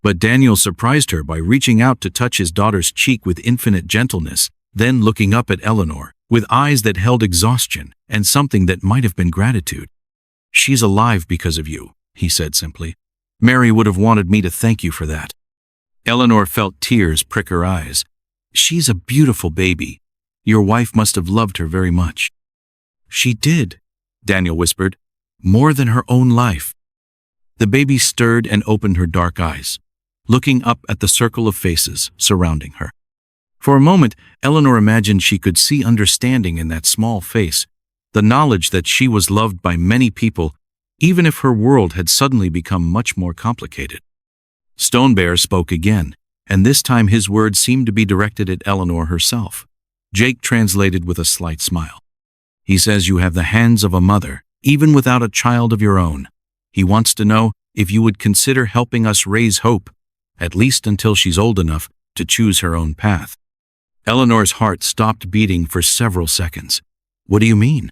But Daniel surprised her by reaching out to touch his daughter's cheek with infinite gentleness, then looking up at Eleanor with eyes that held exhaustion and something that might have been gratitude. "She's alive because of you," he said simply. "Mary would have wanted me to thank you for that." Eleanor felt tears prick her eyes. "She's a beautiful baby. Your wife must have loved her very much." "She did," Daniel whispered, "more than her own life." The baby stirred and opened her dark eyes, looking up at the circle of faces surrounding her. For a moment, Eleanor imagined she could see understanding in that small face, the knowledge that she was loved by many people, even if her world had suddenly become much more complicated. Stone Bear spoke again, and this time his words seemed to be directed at Eleanor herself. Jake translated with a slight smile. "He says you have the hands of a mother, even without a child of your own. He wants to know if you would consider helping us raise Hope, at least until she's old enough to choose her own path." Eleanor's heart stopped beating for several seconds. "What do you mean?"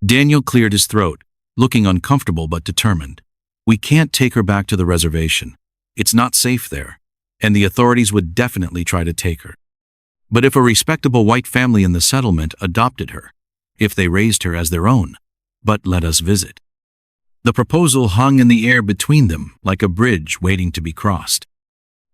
Daniel cleared his throat, looking uncomfortable but determined. "We can't take her back to the reservation. It's not safe there, and the authorities would definitely try to take her. But if a respectable white family in the settlement adopted her, if they raised her as their own, but let us visit." The proposal hung in the air between them, like a bridge waiting to be crossed.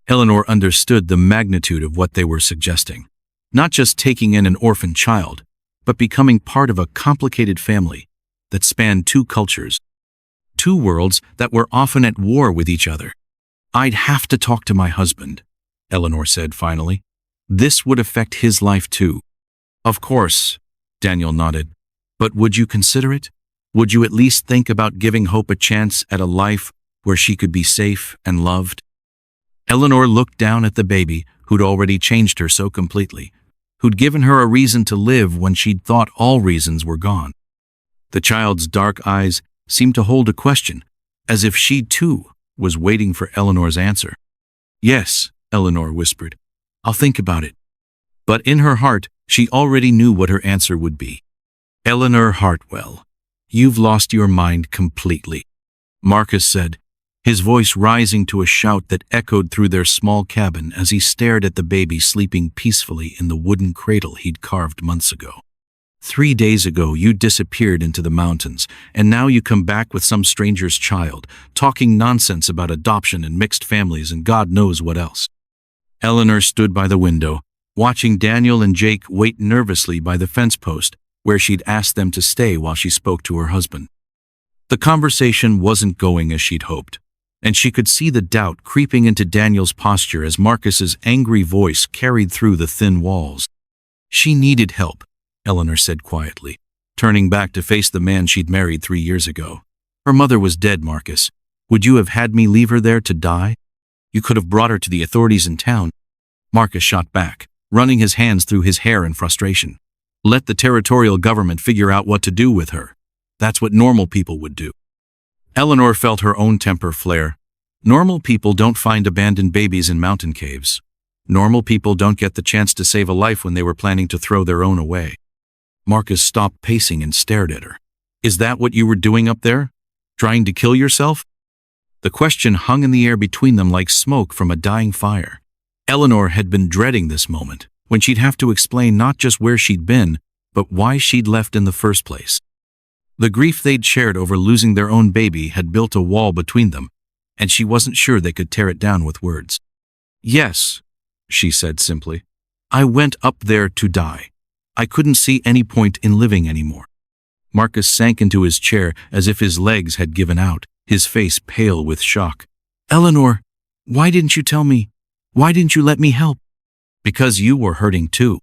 Eleanor understood the magnitude of what they were suggesting. Not just taking in an orphan child, but becoming part of a complicated family that spanned two cultures, two worlds that were often at war with each other. "I'd have to talk to my husband," Eleanor said finally. "This would affect his life too." "Of course," Daniel nodded. "But would you consider it? Would you at least think about giving Hope a chance at a life where she could be safe and loved?" Eleanor looked down at the baby who'd already changed her so completely, who'd given her a reason to live when she'd thought all reasons were gone. The child's dark eyes seemed to hold a question, as if she too was waiting for Eleanor's answer. "Yes," Eleanor whispered. "I'll think about it." But in her heart, she already knew what her answer would be. "Eleanor Hartwell, you've lost your mind completely," Marcus said, his voice rising to a shout that echoed through their small cabin as he stared at the baby sleeping peacefully in the wooden cradle he'd carved months ago. "3 days ago you disappeared into the mountains, and now you come back with some stranger's child, talking nonsense about adoption and mixed families and God knows what else." Eleanor stood by the window, watching Daniel and Jake wait nervously by the fence post where she'd asked them to stay while she spoke to her husband. The conversation wasn't going as she'd hoped, and she could see the doubt creeping into Daniel's posture as Marcus's angry voice carried through the thin walls. "She needed help," Eleanor said quietly, turning back to face the man she'd married 3 years ago. "Her mother was dead, Marcus. Would you have had me leave her there to die? You could have brought her to the authorities in town." Marcus shot back, running his hands through his hair in frustration. "Let the territorial government figure out what to do with her. That's what normal people would do." Eleanor felt her own temper flare. Normal people don't find abandoned babies in mountain caves. Normal people don't get the chance to save a life when they were planning to throw their own away. Marcus stopped pacing and stared at her. "Is that what you were doing up there? Trying to kill yourself?" The question hung in the air between them like smoke from a dying fire. Eleanor had been dreading this moment, when she'd have to explain not just where she'd been, but why she'd left in the first place. The grief they'd shared over losing their own baby had built a wall between them, and she wasn't sure they could tear it down with words. "Yes," she said simply. "I went up there to die. I couldn't see any point in living anymore." Marcus sank into his chair as if his legs had given out, his face pale with shock. "Eleanor, why didn't you tell me? Why didn't you let me help?" "Because you were hurting too,"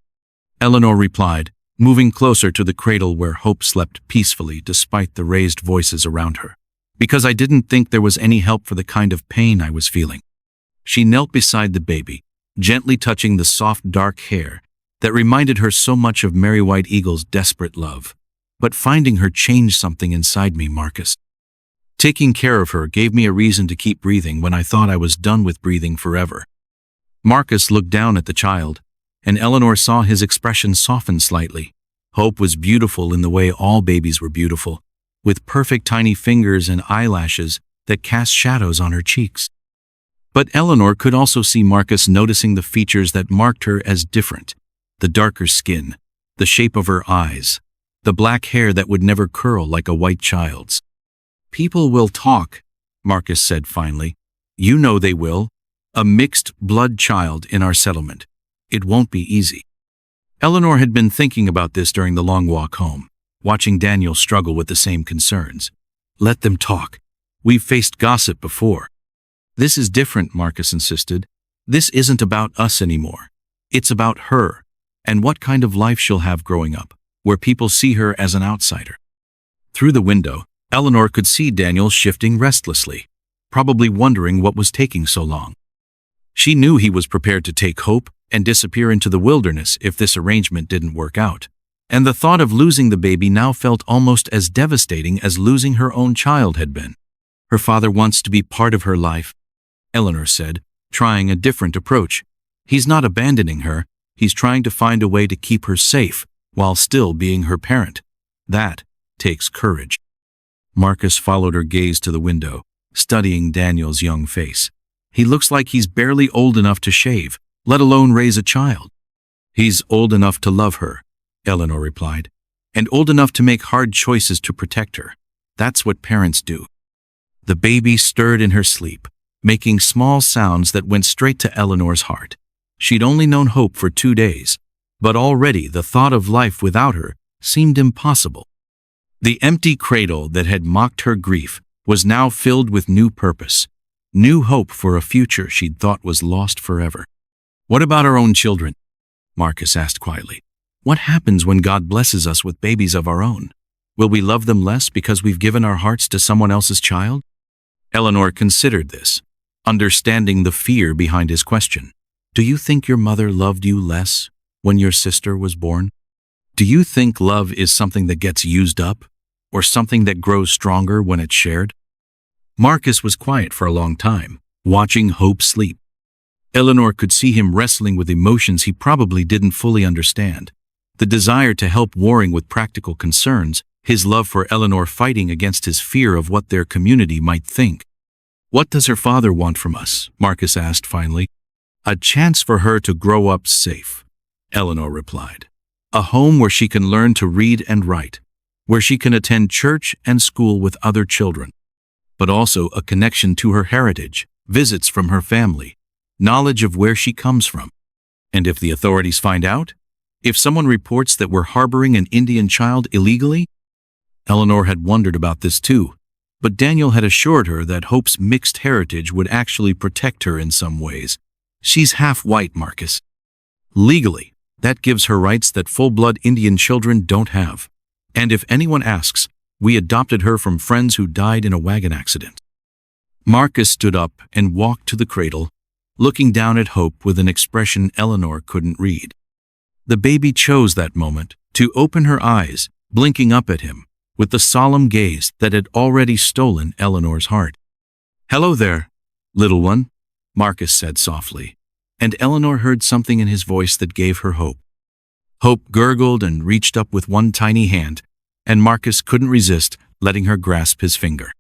Eleanor replied, moving closer to the cradle where Hope slept peacefully despite the raised voices around her. "Because I didn't think there was any help for the kind of pain I was feeling." She knelt beside the baby, gently touching the soft dark hair that reminded her so much of Mary White Eagle's desperate love. "But finding her changed something inside me, Marcus. Taking care of her gave me a reason to keep breathing when I thought I was done with breathing forever." Marcus looked down at the child, and Eleanor saw his expression soften slightly. Hope was beautiful in the way all babies were beautiful, with perfect tiny fingers and eyelashes that cast shadows on her cheeks. But Eleanor could also see Marcus noticing the features that marked her as different: the darker skin, the shape of her eyes, the black hair that would never curl like a white child's. "People will talk," Marcus said finally. "You know they will. A mixed blood child in our settlement. It won't be easy." Eleanor had been thinking about this during the long walk home, watching Daniel struggle with the same concerns. "Let them talk. We've faced gossip before." "This is different," Marcus insisted. "This isn't about us anymore. It's about her, and what kind of life she'll have growing up, where people see her as an outsider." Through the window, Eleanor could see Daniel shifting restlessly, probably wondering what was taking so long. She knew he was prepared to take Hope and disappear into the wilderness if this arrangement didn't work out, and the thought of losing the baby now felt almost as devastating as losing her own child had been. "Her father wants to be part of her life," Eleanor said, trying a different approach. "He's not abandoning her. He's trying to find a way to keep her safe while still being her parent. That takes courage." Marcus followed her gaze to the window, studying Daniel's young face. "He looks like he's barely old enough to shave, let alone raise a child." "He's old enough to love her," Eleanor replied, "and old enough to make hard choices to protect her. That's what parents do." The baby stirred in her sleep, making small sounds that went straight to Eleanor's heart. She'd only known Hope for 2 days, but already the thought of life without her seemed impossible. The empty cradle that had mocked her grief was now filled with new purpose, new hope for a future she'd thought was lost forever. "What about our own children?" Marcus asked quietly. "What happens when God blesses us with babies of our own? Will we love them less because we've given our hearts to someone else's child?" Eleanor considered this, understanding the fear behind his question. "Do you think your mother loved you less when your sister was born? Do you think love is something that gets used up, or something that grows stronger when it's shared?" Marcus was quiet for a long time, watching Hope sleep. Eleanor could see him wrestling with emotions he probably didn't fully understand. The desire to help warring with practical concerns, his love for Eleanor fighting against his fear of what their community might think. "What does her father want from us?" Marcus asked finally. "A chance for her to grow up safe," Eleanor replied. "A home where she can learn to read and write, where she can attend church and school with other children, but also a connection to her heritage, visits from her family, knowledge of where she comes from. And if the authorities find out? If someone reports that we're harboring an Indian child illegally?" Eleanor had wondered about this too, but Daniel had assured her that Hope's mixed heritage would actually protect her in some ways. "She's half white, Marcus. Legally, that gives her rights that full-blood Indian children don't have. And if anyone asks, we adopted her from friends who died in a wagon accident." Marcus stood up and walked to the cradle, looking down at Hope with an expression Eleanor couldn't read. The baby chose that moment to open her eyes, blinking up at him, with the solemn gaze that had already stolen Eleanor's heart. "Hello there, little one," Marcus said softly, and Eleanor heard something in his voice that gave her hope. Hope gurgled and reached up with one tiny hand, and Marcus couldn't resist letting her grasp his finger.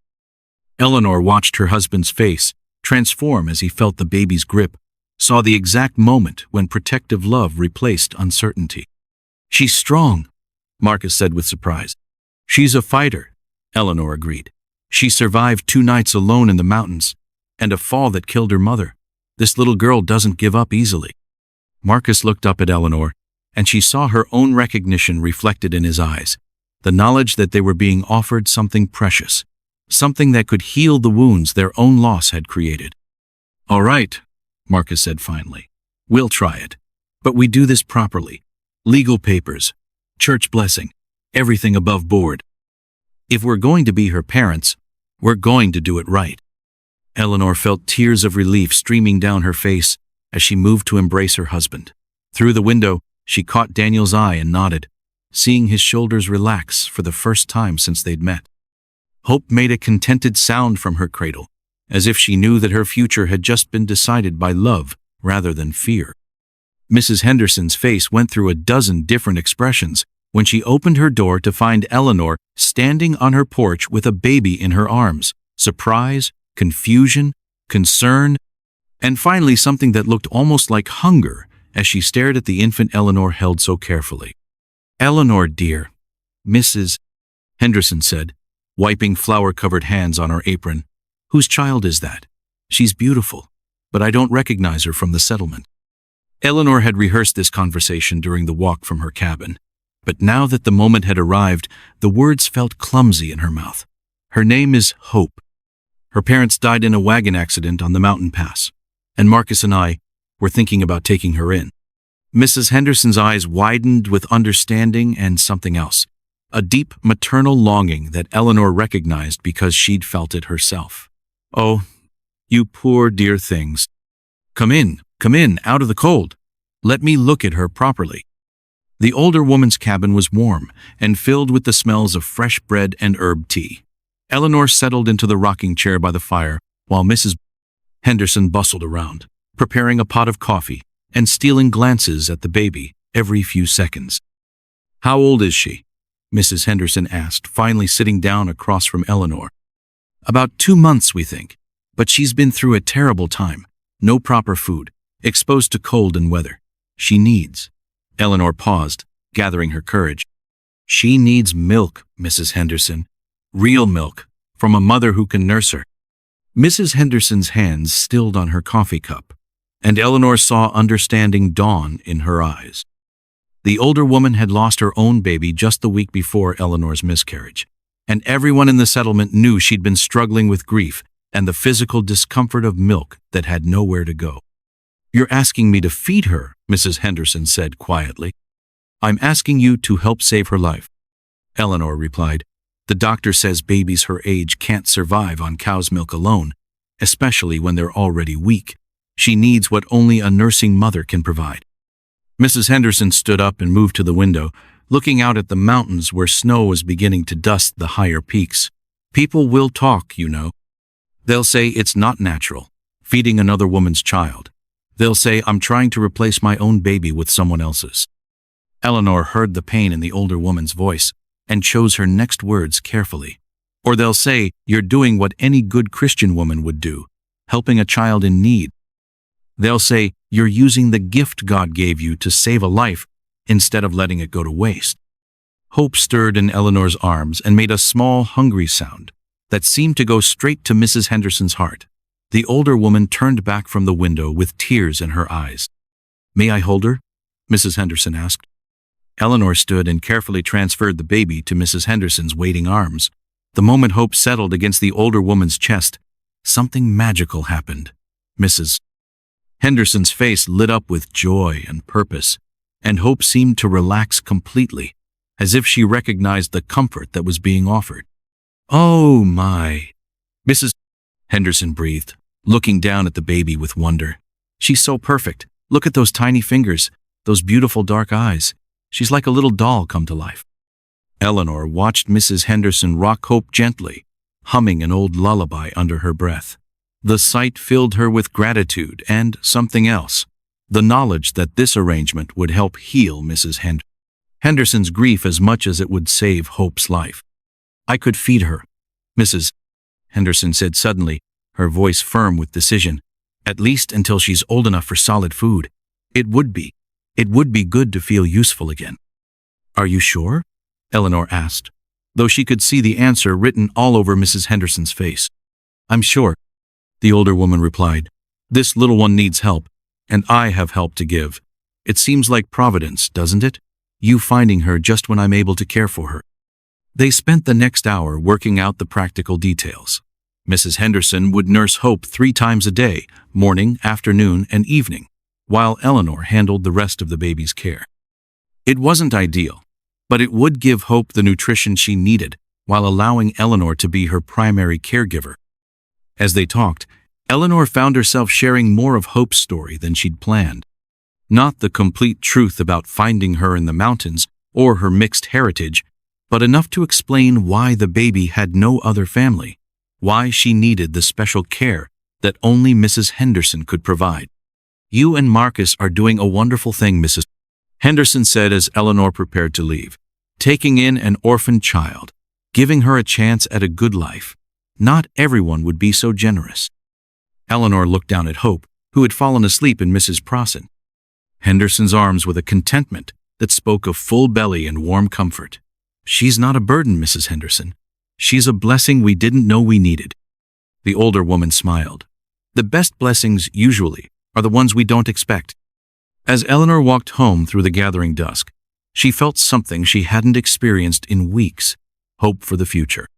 Eleanor watched her husband's face transform as he felt the baby's grip, saw the exact moment when protective love replaced uncertainty. "She's strong," Marcus said with surprise. "She's a fighter," Eleanor agreed. "She survived 2 nights alone in the mountains, and a fall that killed her mother. This little girl doesn't give up easily." Marcus looked up at Eleanor, and she saw her own recognition reflected in his eyes, the knowledge that they were being offered something precious, something that could heal the wounds their own loss had created. "All right," Marcus said finally. "We'll try it. But we do this properly. Legal papers, church blessing, everything above board. If we're going to be her parents, we're going to do it right." Eleanor felt tears of relief streaming down her face as she moved to embrace her husband. Through the window, she caught Daniel's eye and nodded, seeing his shoulders relax for the first time since they'd met. Hope made a contented sound from her cradle, as if she knew that her future had just been decided by love rather than fear. Mrs. Henderson's face went through a dozen different expressions when she opened her door to find Eleanor standing on her porch with a baby in her arms. Surprise, confusion, concern, and finally something that looked almost like hunger as she stared at the infant Eleanor held so carefully. "Eleanor, dear," Mrs. Henderson said, wiping flour-covered hands on her apron. "Whose child is that? She's beautiful, but I don't recognize her from the settlement." Eleanor had rehearsed this conversation during the walk from her cabin, but now that the moment had arrived, the words felt clumsy in her mouth. "Her name is Hope. Her parents died in a wagon accident on the mountain pass, and Marcus and I were thinking about taking her in." Mrs. Henderson's eyes widened with understanding and something else, a deep maternal longing that Eleanor recognized because she'd felt it herself. "Oh, you poor dear things. Come in, out of the cold. Let me look at her properly." The older woman's cabin was warm and filled with the smells of fresh bread and herb tea. Eleanor settled into the rocking chair by the fire while Mrs. Henderson bustled around, preparing a pot of coffee and stealing glances at the baby every few seconds. "How old is she?" Mrs. Henderson asked, finally sitting down across from Eleanor. "About 2 months, we think, but she's been through a terrible time. No proper food, exposed to cold and weather. She needs—" Eleanor paused, gathering her courage. "She needs milk, Mrs. Henderson. Real milk, from a mother who can nurse her. Mrs. Henderson's hands stilled on her coffee cup, and Eleanor saw understanding dawn in her eyes. The older woman had lost her own baby just the week before Eleanor's miscarriage, and everyone in the settlement knew she'd been struggling with grief and the physical discomfort of milk that had nowhere to go. "You're asking me to feed her," Mrs. Henderson said quietly. "I'm asking you to help save her life." Eleanor replied, "The doctor says babies her age can't survive on cow's milk alone, especially when they're already weak. She needs what only a nursing mother can provide." Mrs. Henderson stood up and moved to the window, looking out at the mountains where snow was beginning to dust the higher peaks. "People will talk, you know. They'll say it's not natural, feeding another woman's child. They'll say I'm trying to replace my own baby with someone else's." Eleanor heard the pain in the older woman's voice and chose her next words carefully. "Or they'll say you're doing what any good Christian woman would do, helping a child in need. They'll say you're using the gift God gave you to save a life instead of letting it go to waste." Hope stirred in Eleanor's arms and made a small, hungry sound that seemed to go straight to Mrs. Henderson's heart. The older woman turned back from the window with tears in her eyes. "May I hold her?" Mrs. Henderson asked. Eleanor stood and carefully transferred the baby to Mrs. Henderson's waiting arms. The moment Hope settled against the older woman's chest, something magical happened. Mrs. Henderson's face lit up with joy and purpose, and Hope seemed to relax completely, as if she recognized the comfort that was being offered. "Oh my," Mrs. Henderson breathed, looking down at the baby with wonder. "She's so perfect. Look at those tiny fingers, those beautiful dark eyes. She's like a little doll come to life." Eleanor watched Mrs. Henderson rock Hope gently, humming an old lullaby under her breath. The sight filled her with gratitude and something else, the knowledge that this arrangement would help heal Mrs. Henderson's grief as much as it would save Hope's life. "I could feed her," Mrs. Henderson said suddenly, her voice firm with decision. "At least until she's old enough for solid food. It would be good to feel useful again." "Are you sure?" Eleanor asked, though she could see the answer written all over Mrs. Henderson's face. "I'm sure," the older woman replied. "This little one needs help, and I have help to give. It seems like providence, doesn't it? You finding her just when I'm able to care for her." They spent the next hour working out the practical details. Mrs. Henderson would nurse Hope 3 times a day, morning, afternoon, and evening, while Eleanor handled the rest of the baby's care. It wasn't ideal, but it would give Hope the nutrition she needed while allowing Eleanor to be her primary caregiver. As they talked, Eleanor found herself sharing more of Hope's story than she'd planned. Not the complete truth about finding her in the mountains or her mixed heritage, but enough to explain why the baby had no other family, why she needed the special care that only Mrs. Henderson could provide. "You and Marcus are doing a wonderful thing," Mrs. Henderson said as Eleanor prepared to leave. "Taking in an orphaned child, giving her a chance at a good life. Not everyone would be so generous." Eleanor looked down at Hope, who had fallen asleep in Mrs. Henderson's arms with a contentment that spoke of full belly and warm comfort. "She's not a burden, Mrs. Henderson. She's a blessing we didn't know we needed." The older woman smiled. "The best blessings, usually, are the ones we don't expect." As Eleanor walked home through the gathering dusk, she felt something she hadn't experienced in weeks: hope for the future.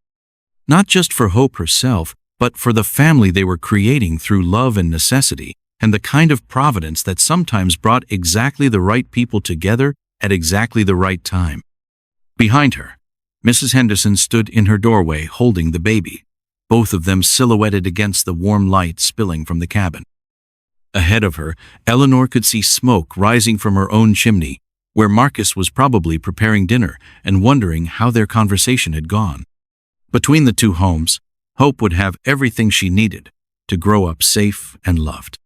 Not just for Hope herself, but for the family they were creating through love and necessity, and the kind of providence that sometimes brought exactly the right people together at exactly the right time. Behind her, Mrs. Henderson stood in her doorway holding the baby, both of them silhouetted against the warm light spilling from the cabin. Ahead of her, Eleanor could see smoke rising from her own chimney, where Marcus was probably preparing dinner and wondering how their conversation had gone. Between the two homes, Hope would have everything she needed to grow up safe and loved.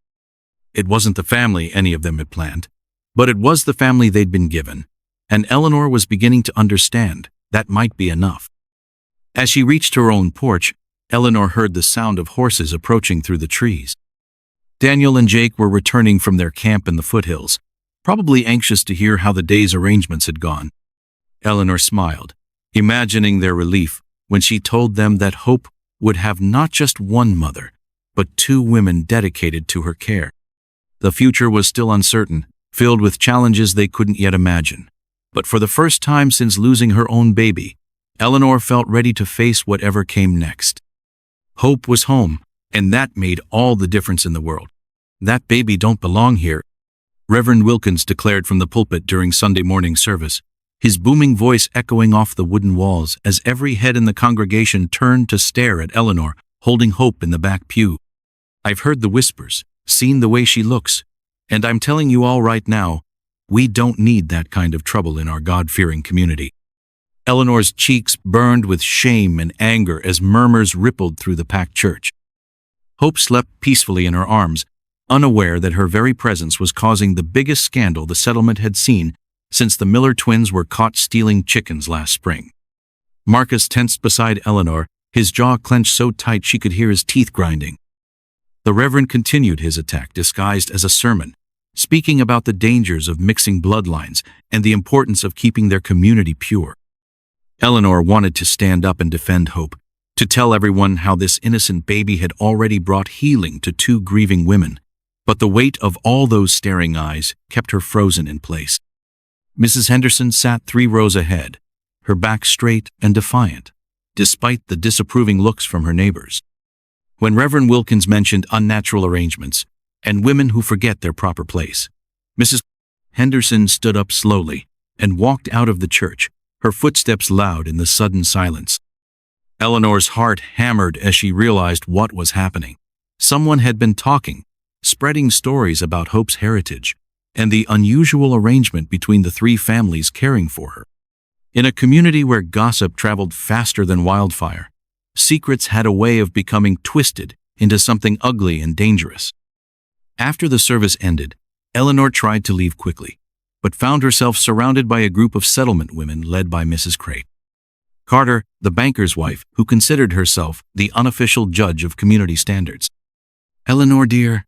It wasn't the family any of them had planned, but it was the family they'd been given, and Eleanor was beginning to understand that might be enough. As she reached her own porch, Eleanor heard the sound of horses approaching through the trees. Daniel and Jake were returning from their camp in the foothills, probably anxious to hear how the day's arrangements had gone. Eleanor smiled, imagining their relief when she told them that Hope would have not just one mother, but 2 women dedicated to her care. The future was still uncertain, filled with challenges they couldn't yet imagine. But for the first time since losing her own baby, Eleanor felt ready to face whatever came next. Hope was home, and that made all the difference in the world. "That baby don't belong here," Reverend Wilkins declared from the pulpit during Sunday morning service, his booming voice echoing off the wooden walls as every head in the congregation turned to stare at Eleanor, holding Hope in the back pew. "I've heard the whispers, seen the way she looks, and I'm telling you all right now, we don't need that kind of trouble in our God-fearing community." Eleanor's cheeks burned with shame and anger as murmurs rippled through the packed church. Hope slept peacefully in her arms, unaware that her very presence was causing the biggest scandal the settlement had seen since the Miller twins were caught stealing chickens last spring. Marcus tensed beside Eleanor, his jaw clenched so tight she could hear his teeth grinding. The Reverend continued his attack disguised as a sermon, speaking about the dangers of mixing bloodlines and the importance of keeping their community pure. Eleanor wanted to stand up and defend Hope, to tell everyone how this innocent baby had already brought healing to 2 grieving women, but the weight of all those staring eyes kept her frozen in place. Mrs. Henderson sat 3 rows ahead, her back straight and defiant, despite the disapproving looks from her neighbors. When Reverend Wilkins mentioned unnatural arrangements and women who forget their proper place, Mrs. Henderson stood up slowly and walked out of the church, her footsteps loud in the sudden silence. Eleanor's heart hammered as she realized what was happening. Someone had been talking, spreading stories about Hope's heritage and the unusual arrangement between the 3 families caring for her. In a community where gossip traveled faster than wildfire, secrets had a way of becoming twisted into something ugly and dangerous. After the service ended, Eleanor tried to leave quickly, but found herself surrounded by a group of settlement women led by Mrs. Craig Carter, the banker's wife, who considered herself the unofficial judge of community standards. "Eleanor, dear,"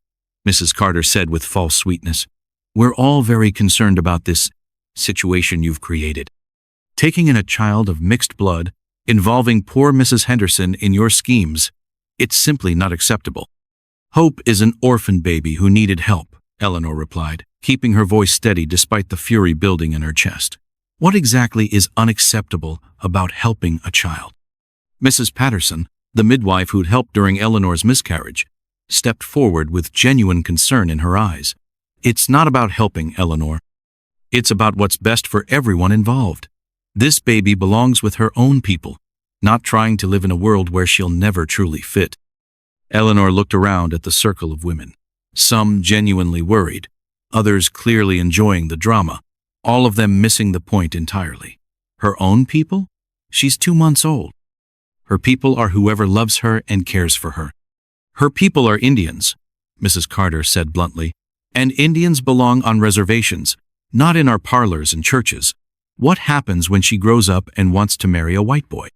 Mrs. Carter said with false sweetness, "we're all very concerned about this situation you've created. Taking in a child of mixed blood, involving poor Mrs. Henderson in your schemes, it's simply not acceptable." "Hope is an orphan baby who needed help," Eleanor replied, keeping her voice steady despite the fury building in her chest. "What exactly is unacceptable about helping a child?" Mrs. Patterson, the midwife who'd helped during Eleanor's miscarriage, stepped forward with genuine concern in her eyes. "It's not about helping, Eleanor. It's about what's best for everyone involved. This baby belongs with her own people, not trying to live in a world where she'll never truly fit." Eleanor looked around at the circle of women, some genuinely worried, others clearly enjoying the drama, all of them missing the point entirely. Her own people? She's 2 months old. Her people are whoever loves her and cares for her. "Her people are Indians," Mrs. Carter said bluntly, "and Indians belong on reservations, not in our parlors and churches. What happens when she grows up and wants to marry a white boy?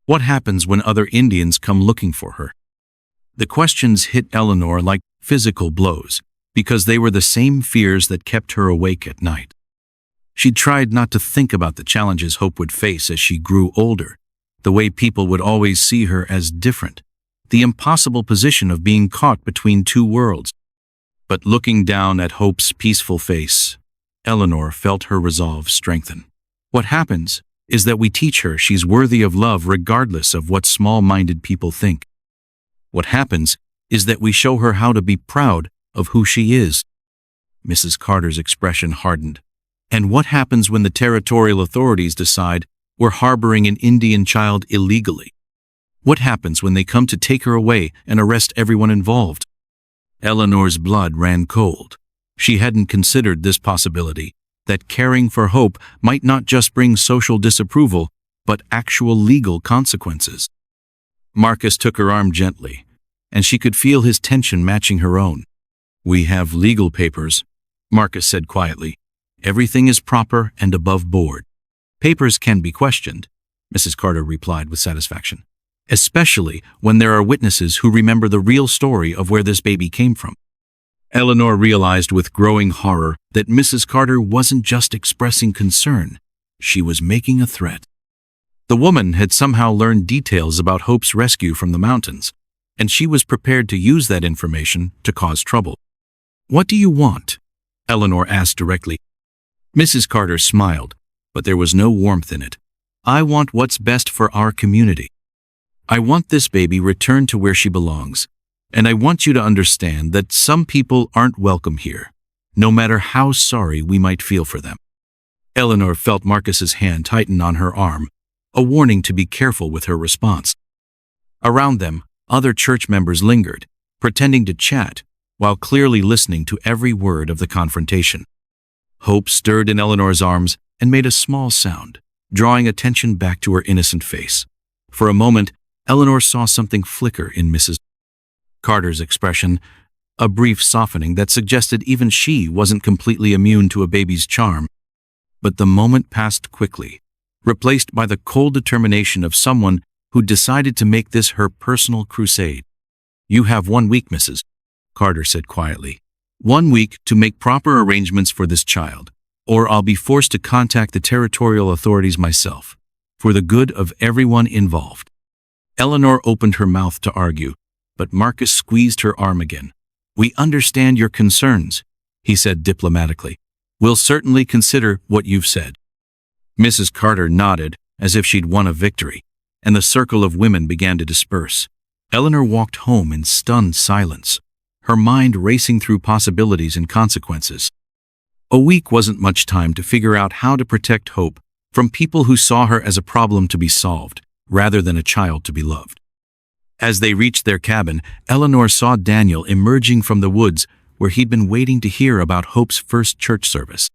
What happens when other Indians come looking for her?" The questions hit Eleanor like physical blows, because they were the same fears that kept her awake at night. She tried not to think about the challenges Hope would face as she grew older, the way people would always see her as different, the impossible position of being caught between 2 worlds. But looking down at Hope's peaceful face, Eleanor felt her resolve strengthen. What happens is that we teach her she's worthy of love regardless of what small-minded people think. What happens is that we show her how to be proud of who she is. Mrs. Carter's expression hardened. "And what happens when the territorial authorities decide we're harboring an Indian child illegally? What happens when they come to take her away and arrest everyone involved?" Eleanor's blood ran cold. She hadn't considered this possibility, that caring for Hope might not just bring social disapproval, but actual legal consequences. Marcus took her arm gently, and she could feel his tension matching her own. "We have legal papers," Marcus said quietly. "Everything is proper and above board." "Papers can be questioned," Mrs. Carter replied with satisfaction, "especially when there are witnesses who remember the real story of where this baby came from." Eleanor realized with growing horror that Mrs. Carter wasn't just expressing concern, she was making a threat. The woman had somehow learned details about Hope's rescue from the mountains, and she was prepared to use that information to cause trouble. "What do you want?" Eleanor asked directly. Mrs. Carter smiled, but there was no warmth in it. "I want what's best for our community. I want this baby returned to where she belongs, and I want you to understand that some people aren't welcome here, no matter how sorry we might feel for them." Eleanor felt Marcus's hand tighten on her arm, a warning to be careful with her response. Around them, other church members lingered, pretending to chat, while clearly listening to every word of the confrontation. Hope stirred in Eleanor's arms and made a small sound, drawing attention back to her innocent face. For a moment, Eleanor saw something flicker in Mrs. Carter's expression, a brief softening that suggested even she wasn't completely immune to a baby's charm. But the moment passed quickly, replaced by the cold determination of someone who decided to make this her personal crusade. "You have 1 week, Mrs. Carter said quietly. 1 week to make proper arrangements for this child, or I'll be forced to contact the territorial authorities myself, for the good of everyone involved." Eleanor opened her mouth to argue, but Marcus squeezed her arm again. "We understand your concerns," he said diplomatically. "We'll certainly consider what you've said." Mrs. Carter nodded as if she'd won a victory, and the circle of women began to disperse. Eleanor walked home in stunned silence, her mind racing through possibilities and consequences. A week wasn't much time to figure out how to protect Hope from people who saw her as a problem to be solved, rather than a child to be loved. As they reached their cabin, Eleanor saw Daniel emerging from the woods where he'd been waiting to hear about Hope's first church service.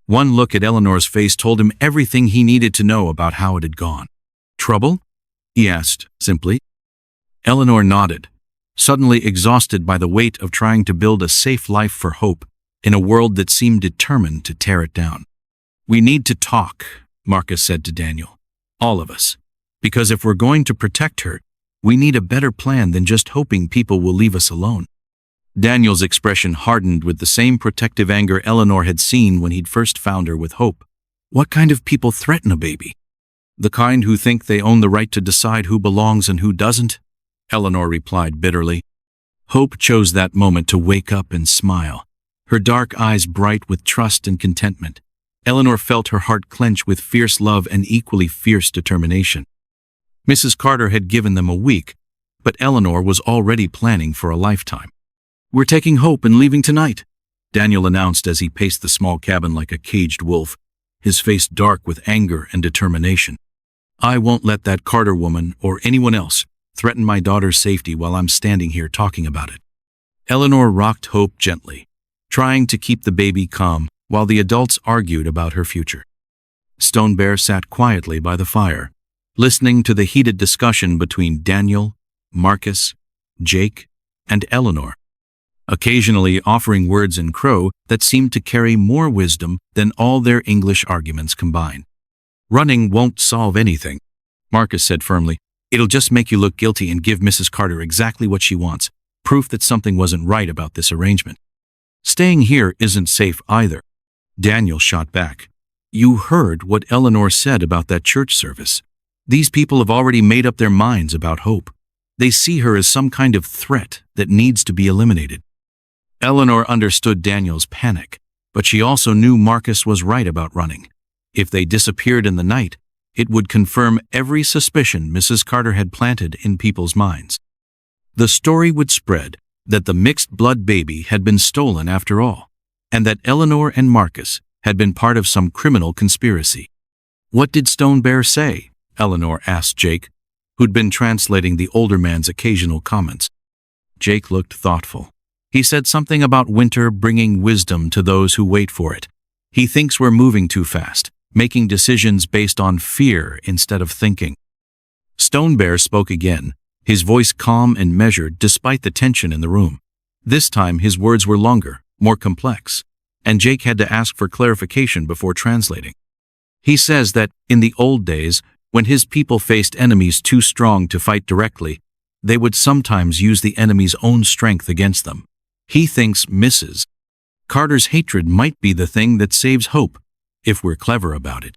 One look at Eleanor's face told him everything he needed to know about how it had gone. "Trouble?" he asked, simply. Eleanor nodded, suddenly exhausted by the weight of trying to build a safe life for Hope in a world that seemed determined to tear it down. "We need to talk," Marcus said to Daniel. "All of us. Because if we're going to protect her, we need a better plan than just hoping people will leave us alone." Daniel's expression hardened with the same protective anger Eleanor had seen when he'd first found her with Hope. "What kind of people threaten a baby?" "The kind who think they own the right to decide who belongs and who doesn't," Eleanor replied bitterly. Hope chose that moment to wake up and smile, her dark eyes bright with trust and contentment. Eleanor felt her heart clench with fierce love and equally fierce determination. Mrs. Carter had given them a week, but Eleanor was already planning for a lifetime. "We're taking Hope and leaving tonight," Daniel announced as he paced the small cabin like a caged wolf, his face dark with anger and determination. "I won't let that Carter woman or anyone else threaten my daughter's safety while I'm standing here talking about it." Eleanor rocked Hope gently, trying to keep the baby calm while the adults argued about her future. Stone Bear sat quietly by the fire, listening to the heated discussion between Daniel, Marcus, Jake, and Eleanor, occasionally offering words in Crow that seemed to carry more wisdom than all their English arguments combined. "Running won't solve anything," Marcus said firmly. "It'll just make you look guilty and give Mrs. Carter exactly what she wants, proof that something wasn't right about this arrangement. Staying here isn't safe either." Daniel shot back. "You heard what Eleanor said about that church service. These people have already made up their minds about Hope. They see her as some kind of threat that needs to be eliminated." Eleanor understood Daniel's panic, but she also knew Marcus was right about running. If they disappeared in the night, it would confirm every suspicion Mrs. Carter had planted in people's minds. The story would spread that the mixed-blood baby had been stolen after all, and that Eleanor and Marcus had been part of some criminal conspiracy. "What did Stone Bear say?" Eleanor asked Jake, who'd been translating the older man's occasional comments. Jake looked thoughtful. "He said something about winter bringing wisdom to those who wait for it. He thinks we're moving too fast, making decisions based on fear instead of thinking." Stone Bear spoke again, his voice calm and measured despite the tension in the room. This time his words were longer, more complex, and Jake had to ask for clarification before translating. "He says that, in the old days, when his people faced enemies too strong to fight directly, they would sometimes use the enemy's own strength against them. He thinks Mrs. Carter's hatred might be the thing that saves Hope, if we're clever about it."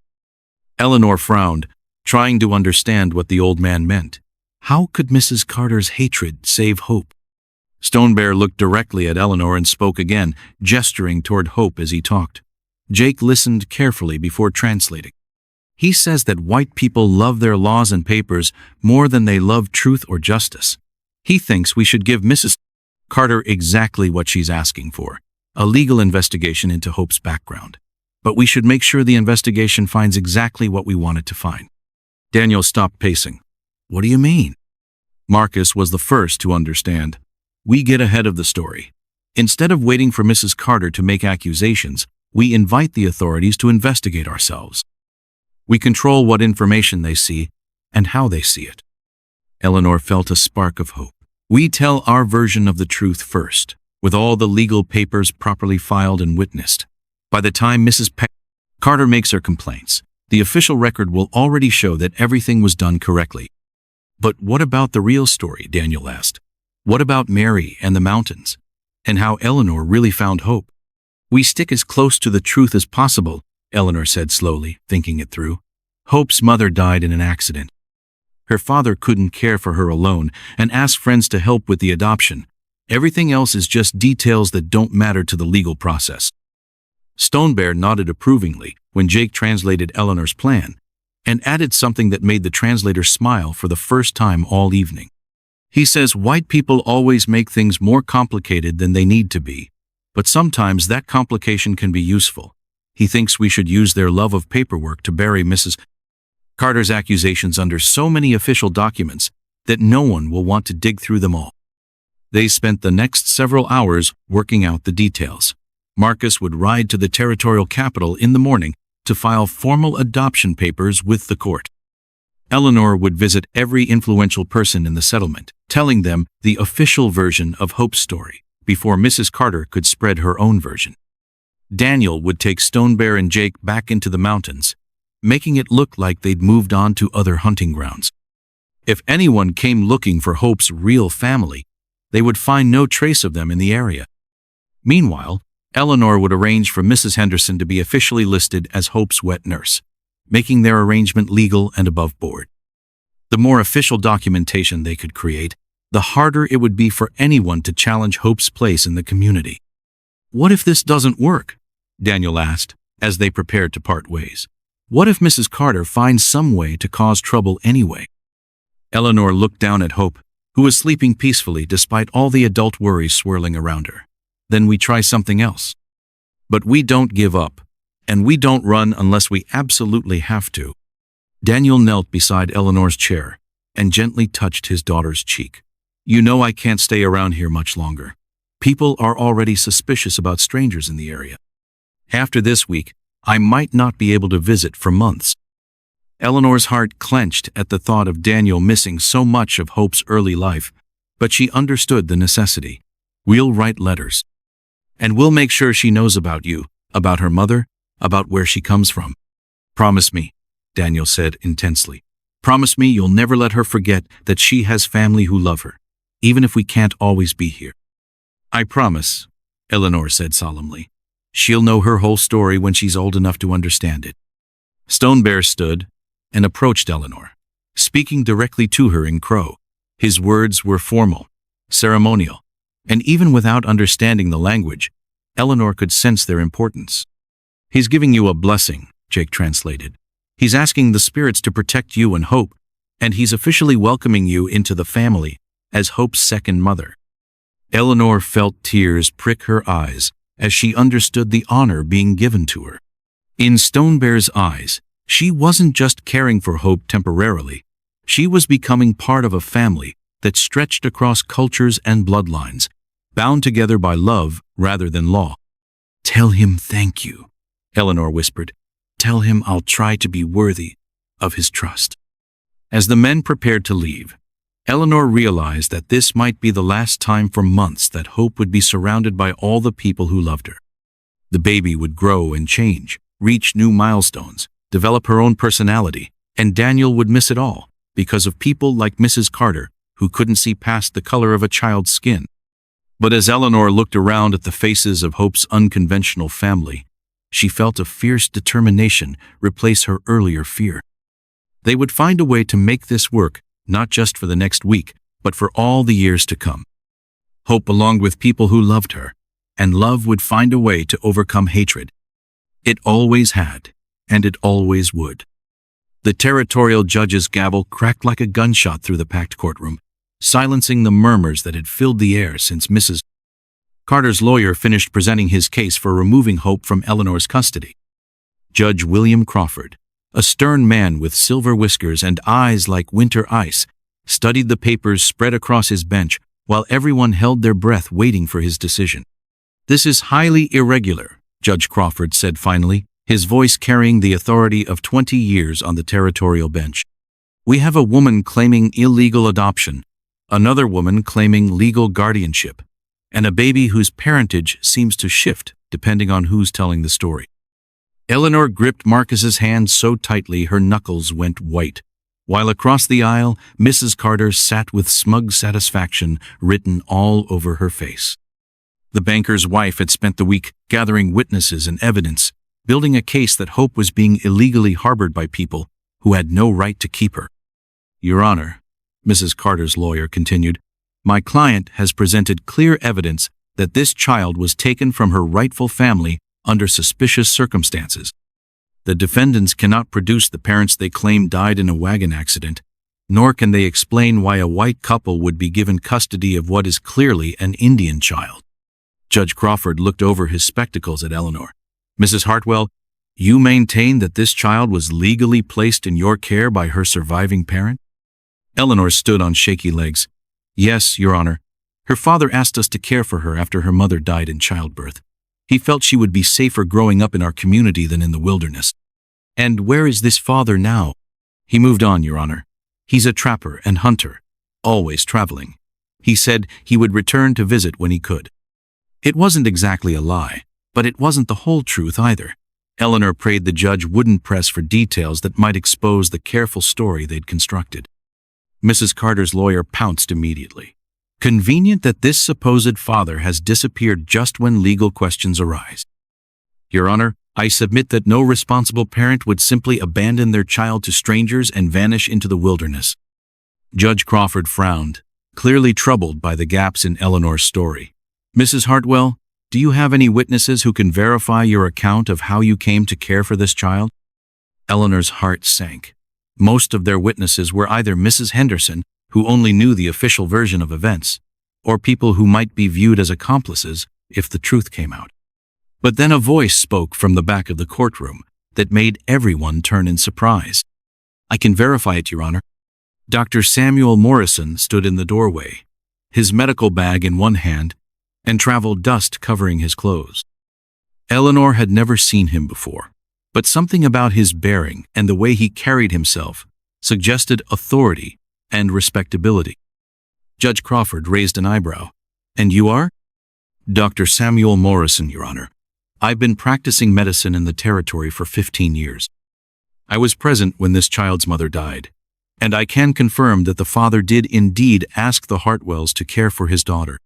Eleanor frowned, trying to understand what the old man meant. How could Mrs. Carter's hatred save Hope? Stonebear looked directly at Eleanor and spoke again, gesturing toward Hope as he talked. Jake listened carefully before translating. He says that white people love their laws and papers more than they love truth or justice. He thinks we should give Mrs. Carter exactly what she's asking for, a legal investigation into Hope's background. But we should make sure the investigation finds exactly what we want it to find. Daniel stopped pacing. What do you mean? Marcus was the first to understand. We get ahead of the story. Instead of waiting for Mrs. Carter to make accusations, we invite the authorities to investigate ourselves. We control what information they see and how they see it. Eleanor felt a spark of hope. We tell our version of the truth first, with all the legal papers properly filed and witnessed. By the time Mrs. Carter makes her complaints, the official record will already show that everything was done correctly. But what about the real story? Daniel asked. What about Mary and the mountains? And how Eleanor really found Hope? We stick as close to the truth as possible, Eleanor said slowly, thinking it through. Hope's mother died in an accident. Her father couldn't care for her alone and asked friends to help with the adoption. Everything else is just details that don't matter to the legal process. Stonebear nodded approvingly when Jake translated Eleanor's plan and added something that made the translator smile for the first time all evening. He says white people always make things more complicated than they need to be, but sometimes that complication can be useful. He thinks we should use their love of paperwork to bury Mrs. Carter's accusations under so many official documents that no one will want to dig through them all. They spent the next several hours working out the details. Marcus would ride to the territorial capital in the morning to file formal adoption papers with the court. Eleanor would visit every influential person in the settlement, telling them the official version of Hope's story before Mrs. Carter could spread her own version. Daniel would take Stonebear and Jake back into the mountains, making it look like they'd moved on to other hunting grounds. If anyone came looking for Hope's real family, they would find no trace of them in the area. Meanwhile, Eleanor would arrange for Mrs. Henderson to be officially listed as Hope's wet nurse, making their arrangement legal and above board. The more official documentation they could create, the harder it would be for anyone to challenge Hope's place in the community. What if this doesn't work? Daniel asked, as they prepared to part ways. What if Mrs. Carter finds some way to cause trouble anyway? Eleanor looked down at Hope, who was sleeping peacefully despite all the adult worries swirling around her. Then we try something else. But we don't give up, and we don't run unless we absolutely have to. Daniel knelt beside Eleanor's chair and gently touched his daughter's cheek. You know I can't stay around here much longer. People are already suspicious about strangers in the area. After this week, I might not be able to visit for months. Eleanor's heart clenched at the thought of Daniel missing so much of Hope's early life, but she understood the necessity. We'll write letters. And we'll make sure she knows about you, about her mother, about where she comes from. Promise me, Daniel said intensely. Promise me you'll never let her forget that she has family who love her, even if we can't always be here. I promise, Eleanor said solemnly. She'll know her whole story when she's old enough to understand it. Stonebear stood and approached Eleanor, speaking directly to her in Crow. His words were formal, ceremonial, and even without understanding the language, Eleanor could sense their importance. He's giving you a blessing, Jake translated. He's asking the spirits to protect you and Hope, and he's officially welcoming you into the family as Hope's second mother. Eleanor felt tears prick her eyes as she understood the honor being given to her. In Stonebear's eyes, she wasn't just caring for Hope temporarily. She was becoming part of a family that stretched across cultures and bloodlines, bound together by love rather than law. Tell him thank you, Eleanor whispered. Tell him I'll try to be worthy of his trust. As the men prepared to leave, Eleanor realized that this might be the last time for months that Hope would be surrounded by all the people who loved her. The baby would grow and change, reach new milestones, develop her own personality, and Daniel would miss it all because of people like Mrs. Carter who couldn't see past the color of a child's skin. But as Eleanor looked around at the faces of Hope's unconventional family, she felt a fierce determination replace her earlier fear. They would find a way to make this work not just for the next week, but for all the years to come. Hope belonged with people who loved her, and love would find a way to overcome hatred. It always had, and it always would. The territorial judge's gavel cracked like a gunshot through the packed courtroom, silencing the murmurs that had filled the air since Mrs. Carter's lawyer finished presenting his case for removing Hope from Eleanor's custody. Judge William Crawford, a stern man with silver whiskers and eyes like winter ice, studied the papers spread across his bench while everyone held their breath waiting for his decision. "This is highly irregular," Judge Crawford said finally, his voice carrying the authority of 20 years on the territorial bench. "We have a woman claiming illegal adoption, another woman claiming legal guardianship, and a baby whose parentage seems to shift depending on who's telling the story." Eleanor gripped Marcus's hand so tightly her knuckles went white, while across the aisle, Mrs. Carter sat with smug satisfaction written all over her face. The banker's wife had spent the week gathering witnesses and evidence, building a case that Hope was being illegally harbored by people who had no right to keep her. "Your Honor," Mrs. Carter's lawyer continued, "my client has presented clear evidence that this child was taken from her rightful family under suspicious circumstances. The defendants cannot produce the parents they claim died in a wagon accident, nor can they explain why a white couple would be given custody of what is clearly an Indian child." Judge Crawford looked over his spectacles at Eleanor. "Mrs. Hartwell, you maintain that this child was legally placed in your care by her surviving parent?" Eleanor stood on shaky legs. "Yes, Your Honor. Her father asked us to care for her after her mother died in childbirth. He felt she would be safer growing up in our community than in the wilderness." "And where is this father now?" "He moved on, Your Honor. He's a trapper and hunter, always traveling. He said he would return to visit when he could." It wasn't exactly a lie, but it wasn't the whole truth either. Eleanor prayed the judge wouldn't press for details that might expose the careful story they'd constructed. Mrs. Carter's lawyer pounced immediately. "Convenient that this supposed father has disappeared just when legal questions arise. Your Honor, I submit that no responsible parent would simply abandon their child to strangers and vanish into the wilderness." Judge Crawford frowned, clearly troubled by the gaps in Eleanor's story. "Mrs. Hartwell, do you have any witnesses who can verify your account of how you came to care for this child?" Eleanor's heart sank. Most of their witnesses were either Mrs. Henderson, who only knew the official version of events, or people who might be viewed as accomplices if the truth came out. But then a voice spoke from the back of the courtroom that made everyone turn in surprise. "I can verify it, Your Honor." Dr. Samuel Morrison stood in the doorway, his medical bag in one hand and travel dust covering his clothes. Eleanor had never seen him before, but something about his bearing and the way he carried himself suggested authority and respectability. Judge Crawford raised an eyebrow. "And you are?" "Dr. Samuel Morrison, Your Honor. I've been practicing medicine in the territory for 15 years. I was present when this child's mother died, and I can confirm that the father did indeed ask the Hartwells to care for his daughter."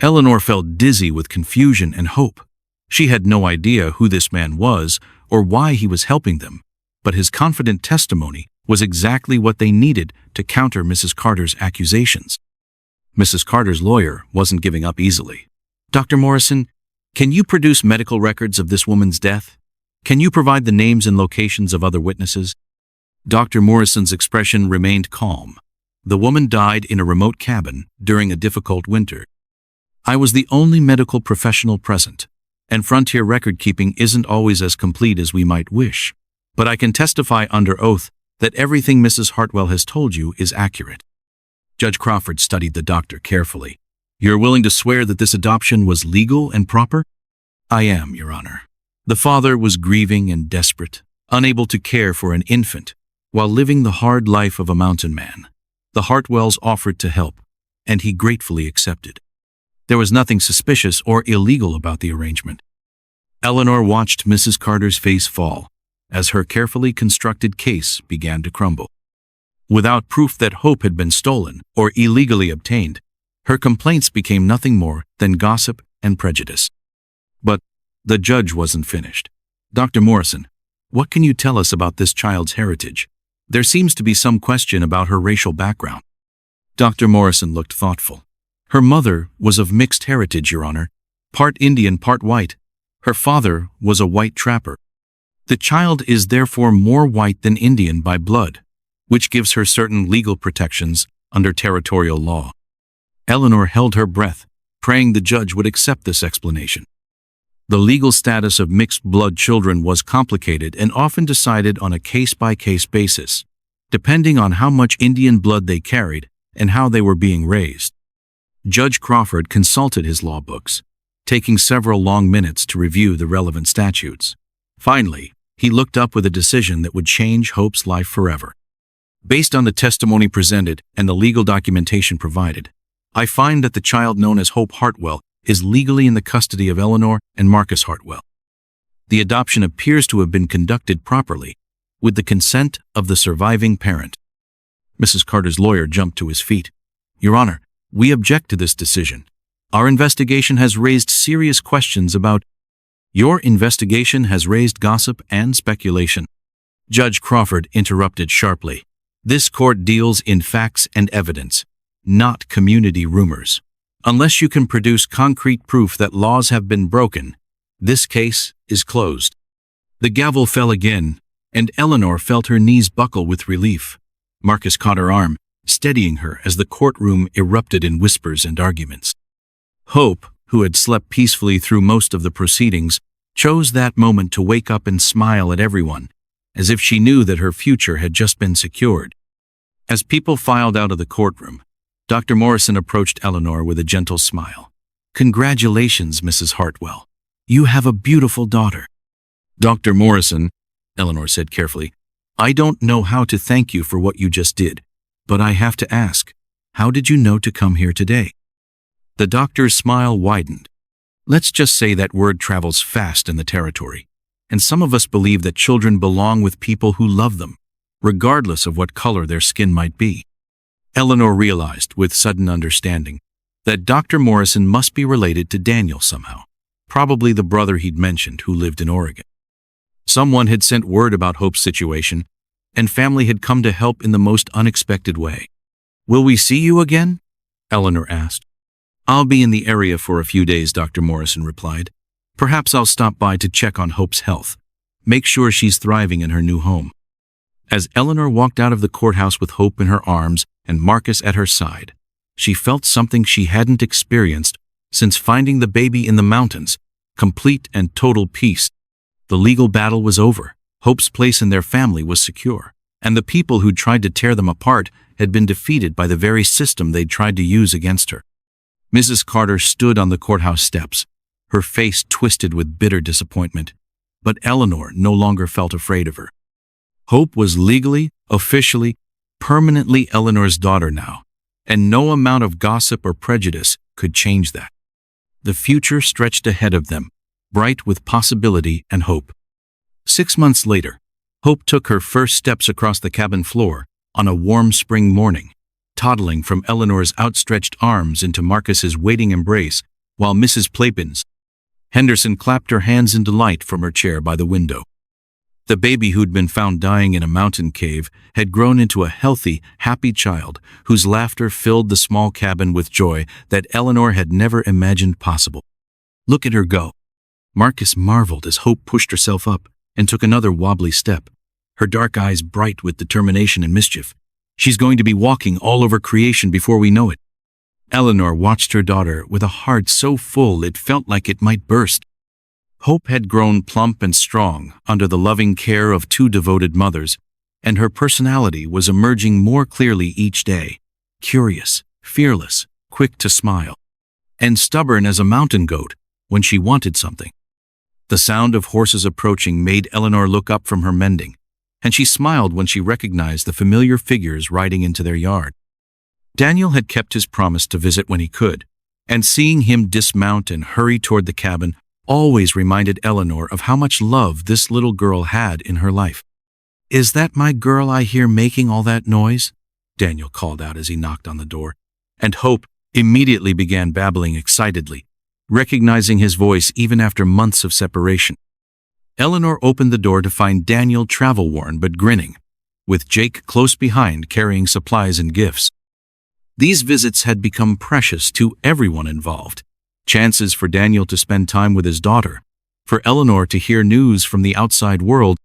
Eleanor felt dizzy with confusion and hope. She had no idea who this man was or why he was helping them, but his confident testimony was exactly what they needed to counter Mrs. Carter's accusations. Mrs. Carter's lawyer wasn't giving up easily. "Dr. Morrison, can you produce medical records of this woman's death? Can you provide the names and locations of other witnesses?" Dr. Morrison's expression remained calm. "The woman died in a remote cabin during a difficult winter. I was the only medical professional present, and frontier record-keeping isn't always as complete as we might wish. But I can testify under oath that everything Mrs. Hartwell has told you is accurate." Judge Crawford studied the doctor carefully. "You're willing to swear that this adoption was legal and proper?" "I am, Your Honor. The father was grieving and desperate, unable to care for an infant, while living the hard life of a mountain man. The Hartwells offered to help, and he gratefully accepted. There was nothing suspicious or illegal about the arrangement." Eleanor watched Mrs. Carter's face fall as her carefully constructed case began to crumble. Without proof that Hope had been stolen or illegally obtained, her complaints became nothing more than gossip and prejudice. But the judge wasn't finished. "Dr. Morrison, what can you tell us about this child's heritage? There seems to be some question about her racial background. Dr. Morrison looked thoughtful. Her mother was of mixed heritage, Your Honor, part Indian, part white. Her father was a white trapper. The child is therefore more white than Indian by blood, which gives her certain legal protections under territorial law. Eleanor held her breath, praying the judge would accept this explanation. The legal status of mixed-blood children was complicated and often decided on a case-by-case basis, depending on how much Indian blood they carried and how they were being raised. Judge Crawford consulted his law books, taking several long minutes to review the relevant statutes. Finally, he looked up with a decision that would change Hope's life forever. Based on the testimony presented and the legal documentation provided, I find that the child known as Hope Hartwell is legally in the custody of Eleanor and Marcus Hartwell. The adoption appears to have been conducted properly, with the consent of the surviving parent. Mrs. Carter's lawyer jumped to his feet. Your Honor, we object to this decision. Our investigation has raised serious questions about— Your investigation has raised gossip and speculation. Judge Crawford interrupted sharply. This court deals in facts and evidence, not community rumors. Unless you can produce concrete proof that laws have been broken, this case is closed. The gavel fell again, and Eleanor felt her knees buckle with relief. Marcus caught her arm, steadying her as the courtroom erupted in whispers and arguments. Hope, who had slept peacefully through most of the proceedings, chose that moment to wake up and smile at everyone, as if she knew that her future had just been secured. As people filed out of the courtroom, Dr. Morrison approached Eleanor with a gentle smile. Congratulations, Mrs. Hartwell. You have a beautiful daughter. Dr. Morrison, Eleanor said carefully, I don't know how to thank you for what you just did, but I have to ask, how did you know to come here today? The doctor's smile widened. Let's just say that word travels fast in the territory, and some of us believe that children belong with people who love them, regardless of what color their skin might be. Eleanor realized, with sudden understanding, that Dr. Morrison must be related to Daniel somehow, probably the brother he'd mentioned who lived in Oregon. Someone had sent word about Hope's situation, and family had come to help in the most unexpected way. Will we see you again? Eleanor asked. I'll be in the area for a few days, Dr. Morrison replied. Perhaps I'll stop by to check on Hope's health, make sure she's thriving in her new home. As Eleanor walked out of the courthouse with Hope in her arms and Marcus at her side, she felt something she hadn't experienced since finding the baby in the mountains, complete and total peace. The legal battle was over, Hope's place in their family was secure, and the people who'd tried to tear them apart had been defeated by the very system they'd tried to use against her. Mrs. Carter stood on the courthouse steps, her face twisted with bitter disappointment, but Eleanor no longer felt afraid of her. Hope was legally, officially, permanently Eleanor's daughter now, and no amount of gossip or prejudice could change that. The future stretched ahead of them, bright with possibility and hope. 6 months later, Hope took her first steps across the cabin floor on a warm spring morning, toddling from Eleanor's outstretched arms into Marcus's waiting embrace, while Mrs. Plapins Henderson clapped her hands in delight from her chair by the window. The baby who'd been found dying in a mountain cave had grown into a healthy, happy child whose laughter filled the small cabin with joy that Eleanor had never imagined possible. Look at her go. Marcus marveled as Hope pushed herself up and took another wobbly step, her dark eyes bright with determination and mischief. She's going to be walking all over creation before we know it. Eleanor watched her daughter with a heart so full it felt like it might burst. Hope had grown plump and strong under the loving care of 2 devoted mothers, and her personality was emerging more clearly each day, curious, fearless, quick to smile, and stubborn as a mountain goat when she wanted something. The sound of horses approaching made Eleanor look up from her mending, and she smiled when she recognized the familiar figures riding into their yard. Daniel had kept his promise to visit when he could, and seeing him dismount and hurry toward the cabin always reminded Eleanor of how much love this little girl had in her life. Is that my girl I hear making all that noise? Daniel called out as he knocked on the door, and Hope immediately began babbling excitedly, recognizing his voice even after months of separation. Eleanor opened the door to find Daniel travel-worn but grinning. with Jake close behind carrying supplies and gifts. These visits had become precious to everyone involved. Chances for Daniel to spend time with his daughter, for Eleanor to hear news from the outside world,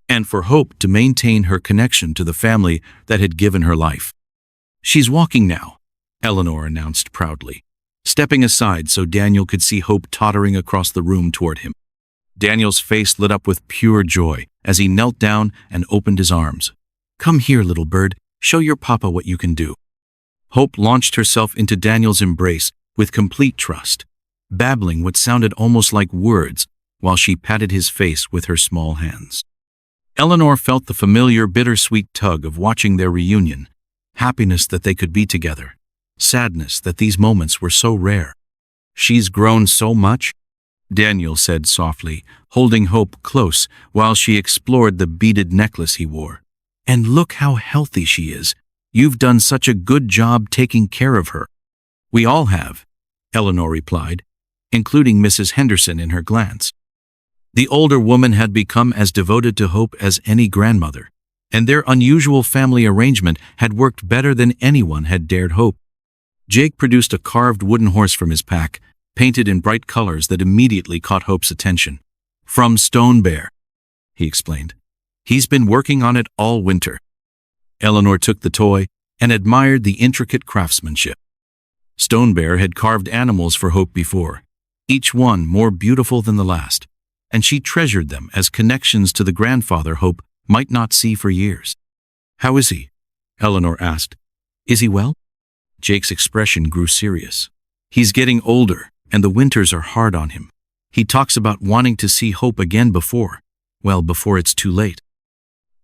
and for Hope to maintain her connection to the family that had given her life. "She's walking now," Eleanor announced proudly, stepping aside so Daniel could see Hope tottering across the room toward him. Daniel's face lit up with pure joy as he knelt down and opened his arms. "Come here, little bird. Show your papa what you can do." Hope launched herself into Daniel's embrace with complete trust, babbling what sounded almost like words while she patted his face with her small hands. Eleanor felt the familiar bittersweet tug of watching their reunion, happiness that they could be together, sadness that these moments were so rare. "She's grown so much," Daniel said softly, holding Hope close while she explored the beaded necklace he wore. "And look how healthy she is. You've done such a good job taking care of her." "We all have," Eleanor replied, including Mrs. Henderson in her glance. The older woman had become as devoted to Hope as any grandmother, and their unusual family arrangement had worked better than anyone had dared hope. Jake produced a carved wooden horse from his pack, painted in bright colors that immediately caught Hope's attention. "From Stone Bear," he explained. "He's been working on it all winter." Eleanor took the toy and admired the intricate craftsmanship. Stone Bear had carved animals for Hope before, each one more beautiful than the last, and she treasured them as connections to the grandfather Hope might not see for years. "How is he?" Eleanor asked. "Is he well?" Jake's expression grew serious. "He's getting older, and the winters are hard on him. He talks about wanting to see Hope again before it's too late."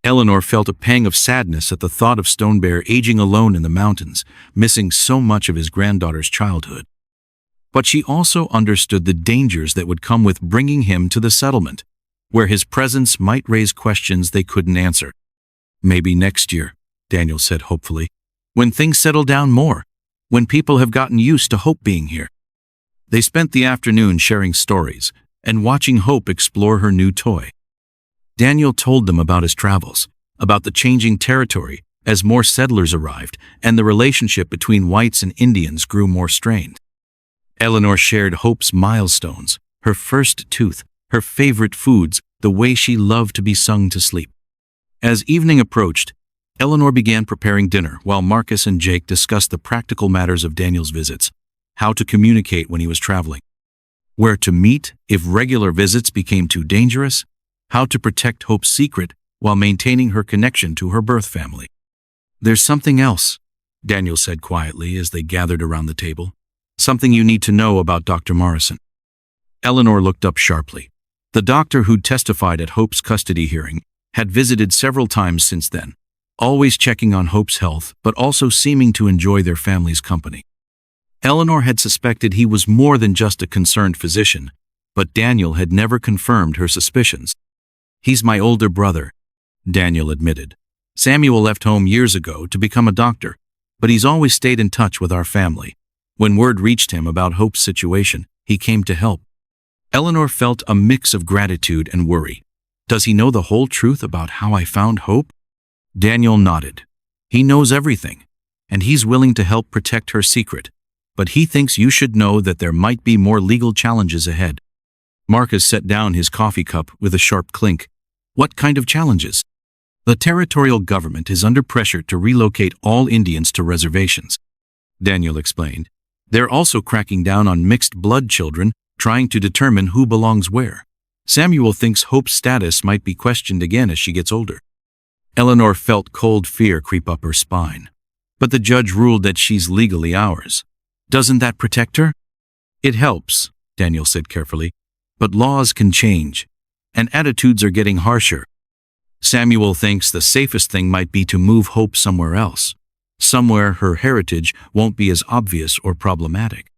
Eleanor felt a pang of sadness at the thought of Stone Bear aging alone in the mountains, missing so much of his granddaughter's childhood. But she also understood the dangers that would come with bringing him to the settlement, where his presence might raise questions they couldn't answer. "Maybe next year," Daniel said hopefully, "when things settle down more, when people have gotten used to Hope being here." They spent the afternoon sharing stories and watching Hope explore her new toy. Daniel told them about his travels, about the changing territory as more settlers arrived and the relationship between whites and Indians grew more strained. Eleanor shared Hope's milestones, her first tooth, her favorite foods, the way she loved to be sung to sleep. As evening approached, Eleanor began preparing dinner while Marcus and Jake discussed the practical matters of Daniel's visits, how to communicate when he was traveling, where to meet if regular visits became too dangerous, how to protect Hope's secret while maintaining her connection to her birth family. "There's something else," Daniel said quietly as they gathered around the table. "Something you need to know about Dr. Morrison." Eleanor looked up sharply. The doctor who'd testified at Hope's custody hearing had visited several times since then, always checking on Hope's health but also seeming to enjoy their family's company. Eleanor had suspected he was more than just a concerned physician, but Daniel had never confirmed her suspicions. "He's my older brother," Daniel admitted. "Samuel left home years ago to become a doctor, but he's always stayed in touch with our family. When word reached him about Hope's situation, he came to help." Eleanor felt a mix of gratitude and worry. "Does he know the whole truth about how I found Hope?" Daniel nodded. "He knows everything, and he's willing to help protect her secret, but he thinks you should know that there might be more legal challenges ahead." Marcus set down his coffee cup with a sharp clink. "What kind of challenges?" "The territorial government is under pressure to relocate all Indians to reservations," Daniel explained. "They're also cracking down on mixed-blood children, trying to determine who belongs where. Samuel thinks Hope's status might be questioned again as she gets older." Eleanor felt cold fear creep up her spine. "But the judge ruled that she's legally ours. Doesn't that protect her?" "It helps," Daniel said carefully. "But laws can change, and attitudes are getting harsher. Samuel thinks the safest thing might be to move Hope somewhere else, somewhere her heritage won't be as obvious or problematic."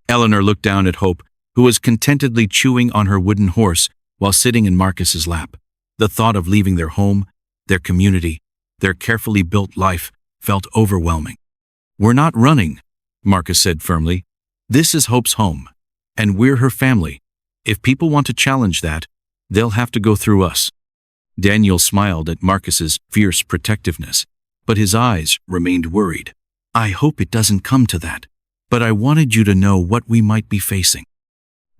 Eleanor looked down at Hope, who was contentedly chewing on her wooden horse while sitting in Marcus's lap. The thought of leaving their home, their community, their carefully built life felt overwhelming. "We're not running," Marcus said firmly. "This is Hope's home, and we're her family. If people want to challenge that, they'll have to go through us." Daniel smiled at Marcus's fierce protectiveness, but his eyes remained worried. I hope it doesn't come to that, but I wanted you to know what we might be facing.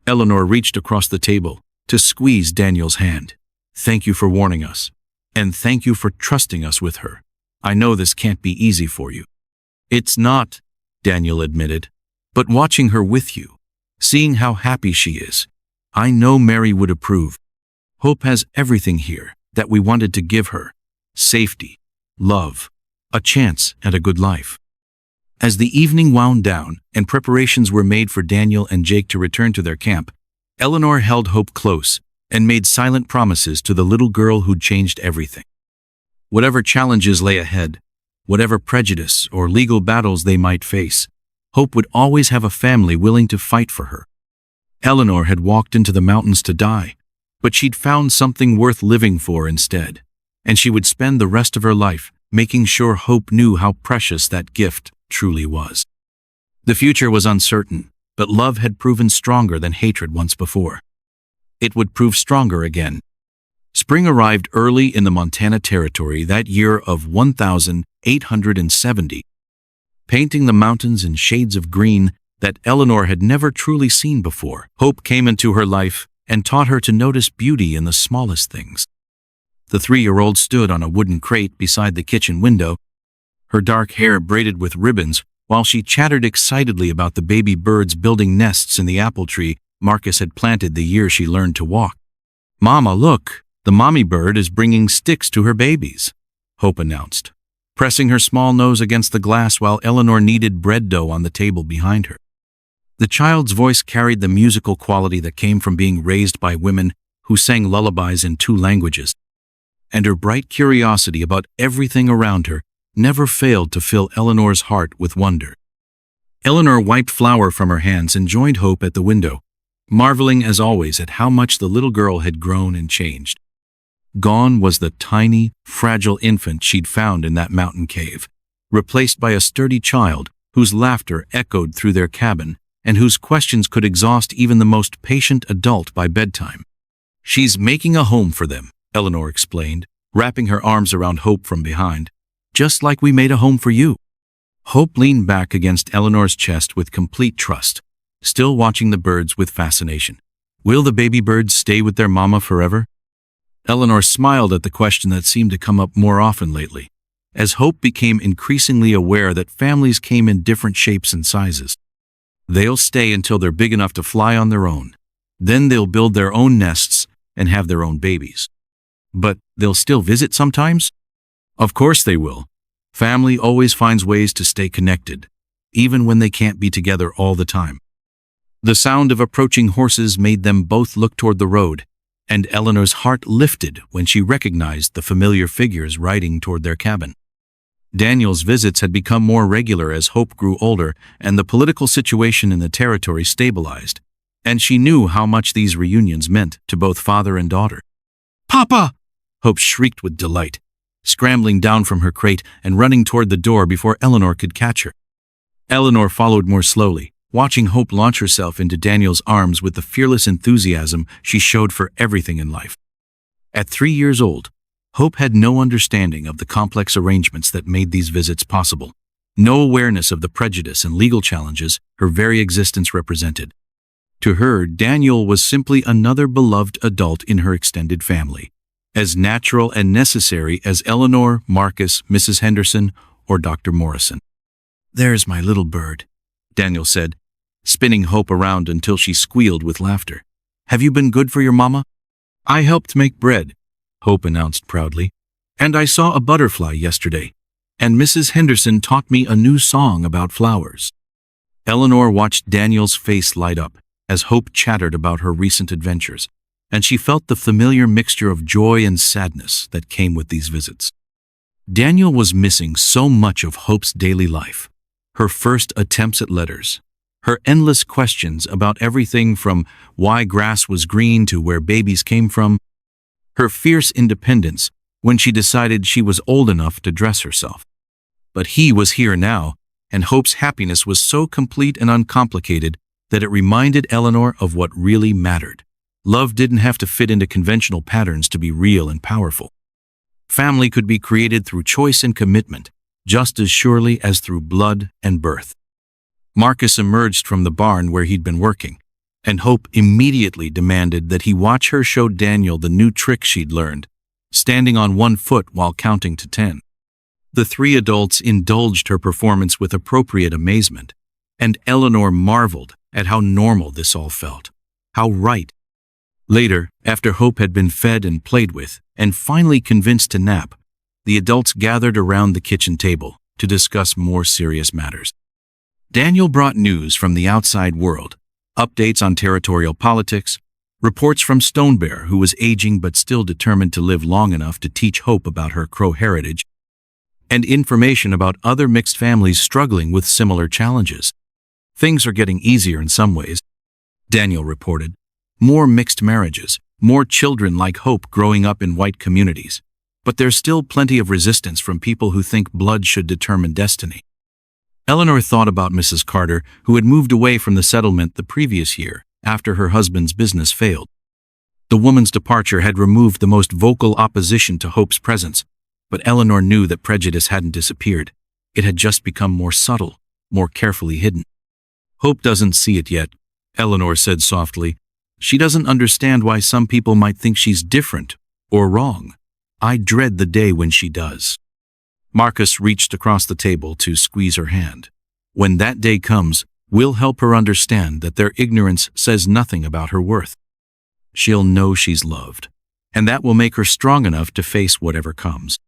Eleanor reached across the table to squeeze Daniel's hand. Thank you for warning us, and thank you for trusting us with her. I know this can't be easy for you. It's not, Daniel admitted, but watching her with you, seeing how happy she is, I know Mary would approve. Hope has everything here that we wanted to give her: safety, love, a chance at a good life. As the evening wound down and preparations were made for Daniel and Jake to return to their camp, Eleanor held Hope close and made silent promises to the little girl who'd changed everything. Whatever challenges lay ahead, whatever prejudice or legal battles they might face, Hope would always have a family willing to fight for her. Eleanor had walked into the mountains to die, but she'd found something worth living for instead, and she would spend the rest of her life making sure Hope knew how precious that gift truly was. The future was uncertain, but love had proven stronger than hatred once before. It would prove stronger again. Spring arrived early in the Montana Territory that year of 1870, painting the mountains in shades of green that Eleanor had never truly seen before. Hope came into her life and taught her to notice beauty in the smallest things. The 3-year-old stood on a wooden crate beside the kitchen window, her dark hair braided with ribbons, while she chattered excitedly about the baby birds building nests in the apple tree Marcus had planted the year she learned to walk. Mama, look, the mommy bird is bringing sticks to her babies, Hope announced, pressing her small nose against the glass while Eleanor kneaded bread dough on the table behind her. The child's voice carried the musical quality that came from being raised by women who sang lullabies in 2 languages, and her bright curiosity about everything around her never failed to fill Eleanor's heart with wonder. Eleanor wiped flour from her hands and joined Hope at the window, marveling as always at how much the little girl had grown and changed. Gone was the tiny, fragile infant she'd found in that mountain cave, replaced by a sturdy child whose laughter echoed through their cabin and whose questions could exhaust even the most patient adult by bedtime. She's making a home for them, Eleanor explained, wrapping her arms around Hope from behind. Just like we made a home for you. Hope leaned back against Eleanor's chest with complete trust, still watching the birds with fascination. Will the baby birds stay with their mama forever? Eleanor smiled at the question that seemed to come up more often lately, as Hope became increasingly aware that families came in different shapes and sizes. They'll stay until they're big enough to fly on their own. Then they'll build their own nests and have their own babies. But they'll still visit sometimes? Of course they will. Family always finds ways to stay connected, even when they can't be together all the time. The sound of approaching horses made them both look toward the road, and Eleanor's heart lifted when she recognized the familiar figures riding toward their cabin. Daniel's visits had become more regular as Hope grew older and the political situation in the territory stabilized, and she knew how much these reunions meant to both father and daughter. Papa! Hope shrieked with delight, scrambling down from her crate and running toward the door before Eleanor could catch her. Eleanor followed more slowly, watching Hope launch herself into Daniel's arms with the fearless enthusiasm she showed for everything in life. At 3 years old, Hope had no understanding of the complex arrangements that made these visits possible, no awareness of the prejudice and legal challenges her very existence represented. To her, Daniel was simply another beloved adult in her extended family, as natural and necessary as Eleanor, Marcus, Mrs. Henderson, or Dr. Morrison. There's my little bird, Daniel said, spinning Hope around until she squealed with laughter. Have you been good for your mama? I helped make bread, Hope announced proudly, and I saw a butterfly yesterday, and Mrs. Henderson taught me a new song about flowers. Eleanor watched Daniel's face light up as Hope chattered about her recent adventures, and she felt the familiar mixture of joy and sadness that came with these visits. Daniel was missing so much of Hope's daily life, her first attempts at letters, her endless questions about everything from why grass was green to where babies came from, her fierce independence when she decided she was old enough to dress herself. But he was here now, and Hope's happiness was so complete and uncomplicated that it reminded Eleanor of what really mattered: Love didn't have to fit into conventional patterns to be real and powerful. Family could be created through choice and commitment, just as surely as through blood and birth. Marcus emerged from the barn where he'd been working, and Hope immediately demanded that he watch her show Daniel the new trick she'd learned, standing on one foot while counting to 10. The three adults indulged her performance with appropriate amazement, and Eleanor marveled at how normal this all felt, how right. Later, after Hope had been fed and played with, and finally convinced to nap, the adults gathered around the kitchen table to discuss more serious matters. Daniel brought news from the outside world, updates on territorial politics, reports from Stonebear, who was aging but still determined to live long enough to teach Hope about her Crow heritage, and information about other mixed families struggling with similar challenges. Things are getting easier in some ways, Daniel reported. More mixed marriages, more children like Hope growing up in white communities. But there's still plenty of resistance from people who think blood should determine destiny. Eleanor thought about Mrs. Carter, who had moved away from the settlement the previous year after her husband's business failed. The woman's departure had removed the most vocal opposition to Hope's presence, but Eleanor knew that prejudice hadn't disappeared. It had just become more subtle, more carefully hidden. Hope doesn't see it yet, Eleanor said softly. She doesn't understand why some people might think she's different or wrong. I dread the day when she does. Marcus reached across the table to squeeze her hand. When that day comes, we'll help her understand that their ignorance says nothing about her worth. She'll know she's loved, and that will make her strong enough to face whatever comes.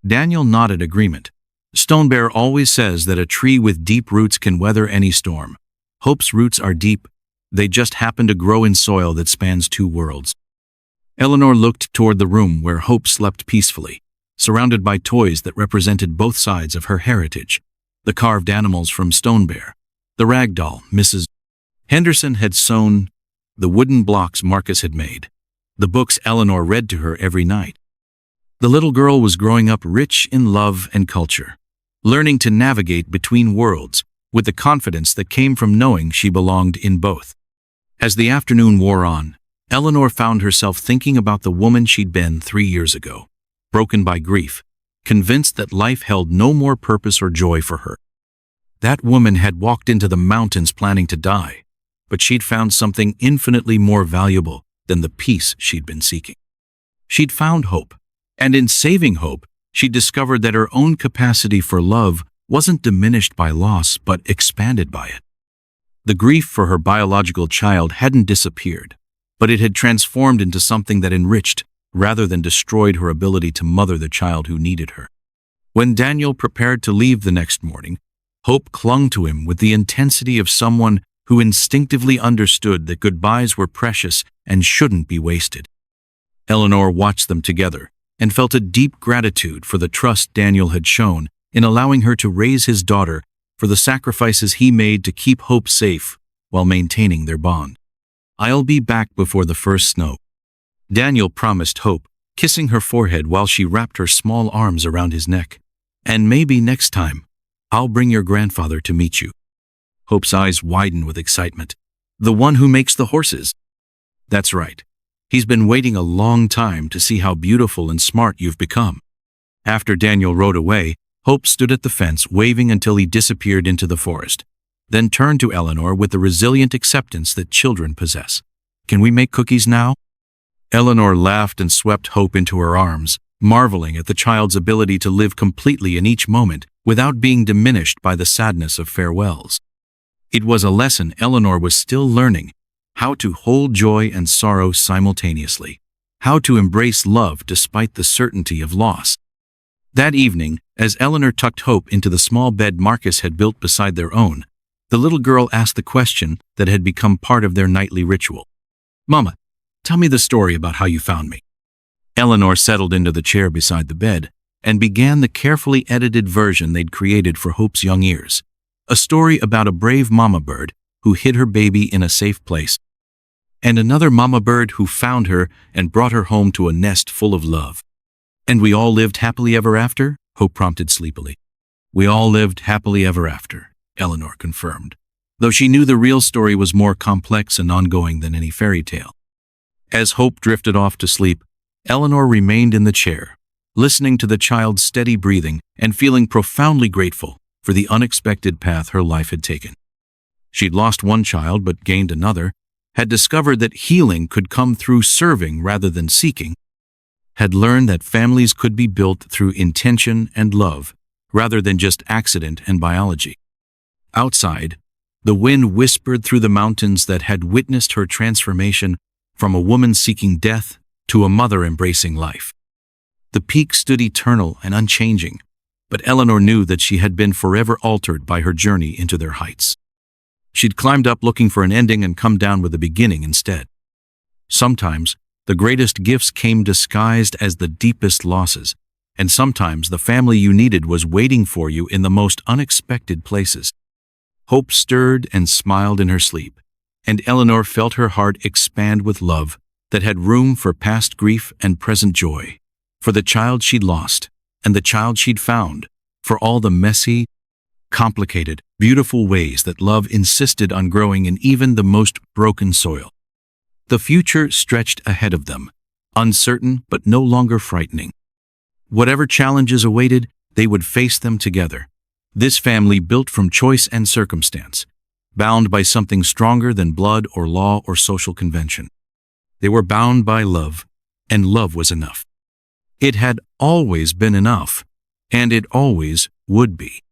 Daniel nodded agreement. Stonebear always says that a tree with deep roots can weather any storm. Hope's roots are deep. They just happen to grow in soil that spans two worlds. Eleanor looked toward the room where Hope slept peacefully, surrounded by toys that represented both sides of her heritage. The carved animals from Stonebear, the rag doll Mrs. Henderson had sewn, the wooden blocks Marcus had made, the books Eleanor read to her every night. The little girl was growing up rich in love and culture, learning to navigate between worlds with the confidence that came from knowing she belonged in both. As the afternoon wore on, Eleanor found herself thinking about the woman she'd been 3 years ago, broken by grief, convinced that life held no more purpose or joy for her. That woman had walked into the mountains planning to die, but she'd found something infinitely more valuable than the peace she'd been seeking. She'd found hope, and in saving hope, she'd discovered that her own capacity for love wasn't diminished by loss but expanded by it. The grief for her biological child hadn't disappeared, but it had transformed into something that enriched rather than destroyed her ability to mother the child who needed her. When Daniel prepared to leave the next morning, Hope clung to him with the intensity of someone who instinctively understood that goodbyes were precious and shouldn't be wasted. Eleanor watched them together and felt a deep gratitude for the trust Daniel had shown in allowing her to raise his daughter, for the sacrifices he made to keep Hope safe while maintaining their bond. I'll be back before the first snow, Daniel promised Hope, kissing her forehead while she wrapped her small arms around his neck. And maybe next time, I'll bring your grandfather to meet you. Hope's eyes widened with excitement. The one who makes the horses? That's right. He's been waiting a long time to see how beautiful and smart you've become. After Daniel rode away, Hope stood at the fence waving until he disappeared into the forest, then turned to Eleanor with the resilient acceptance that children possess. Can we make cookies now? Eleanor laughed and swept Hope into her arms, marveling at the child's ability to live completely in each moment without being diminished by the sadness of farewells. It was a lesson Eleanor was still learning, how to hold joy and sorrow simultaneously, how to embrace love despite the certainty of loss. That evening, as Eleanor tucked Hope into the small bed Marcus had built beside their own, the little girl asked the question that had become part of their nightly ritual. Mama, tell me the story about how you found me. Eleanor settled into the chair beside the bed and began the carefully edited version they'd created for Hope's young ears, a story about a brave mama bird who hid her baby in a safe place, and another mama bird who found her and brought her home to a nest full of love. And we all lived happily ever after? Hope prompted sleepily. We all lived happily ever after, Eleanor confirmed, though she knew the real story was more complex and ongoing than any fairy tale. As Hope drifted off to sleep, Eleanor remained in the chair, listening to the child's steady breathing and feeling profoundly grateful for the unexpected path her life had taken. She'd lost one child but gained another, had discovered that healing could come through serving rather than seeking, had learned that families could be built through intention and love rather than just accident and biology. Outside, the wind whispered through the mountains that had witnessed her transformation from a woman seeking death to a mother embracing life. The peak stood eternal and unchanging, but Eleanor knew that she had been forever altered by her journey into their heights. She'd climbed up looking for an ending and come down with a beginning instead. Sometimes, the greatest gifts came disguised as the deepest losses, and sometimes the family you needed was waiting for you in the most unexpected places. Hope stirred and smiled in her sleep, and Eleanor felt her heart expand with love that had room for past grief and present joy, for the child she'd lost and the child she'd found, for all the messy, complicated, beautiful ways that love insisted on growing in even the most broken soil. The future stretched ahead of them, uncertain but no longer frightening. Whatever challenges awaited, they would face them together. This family built from choice and circumstance, bound by something stronger than blood or law or social convention. They were bound by love, and love was enough. It had always been enough, and it always would be.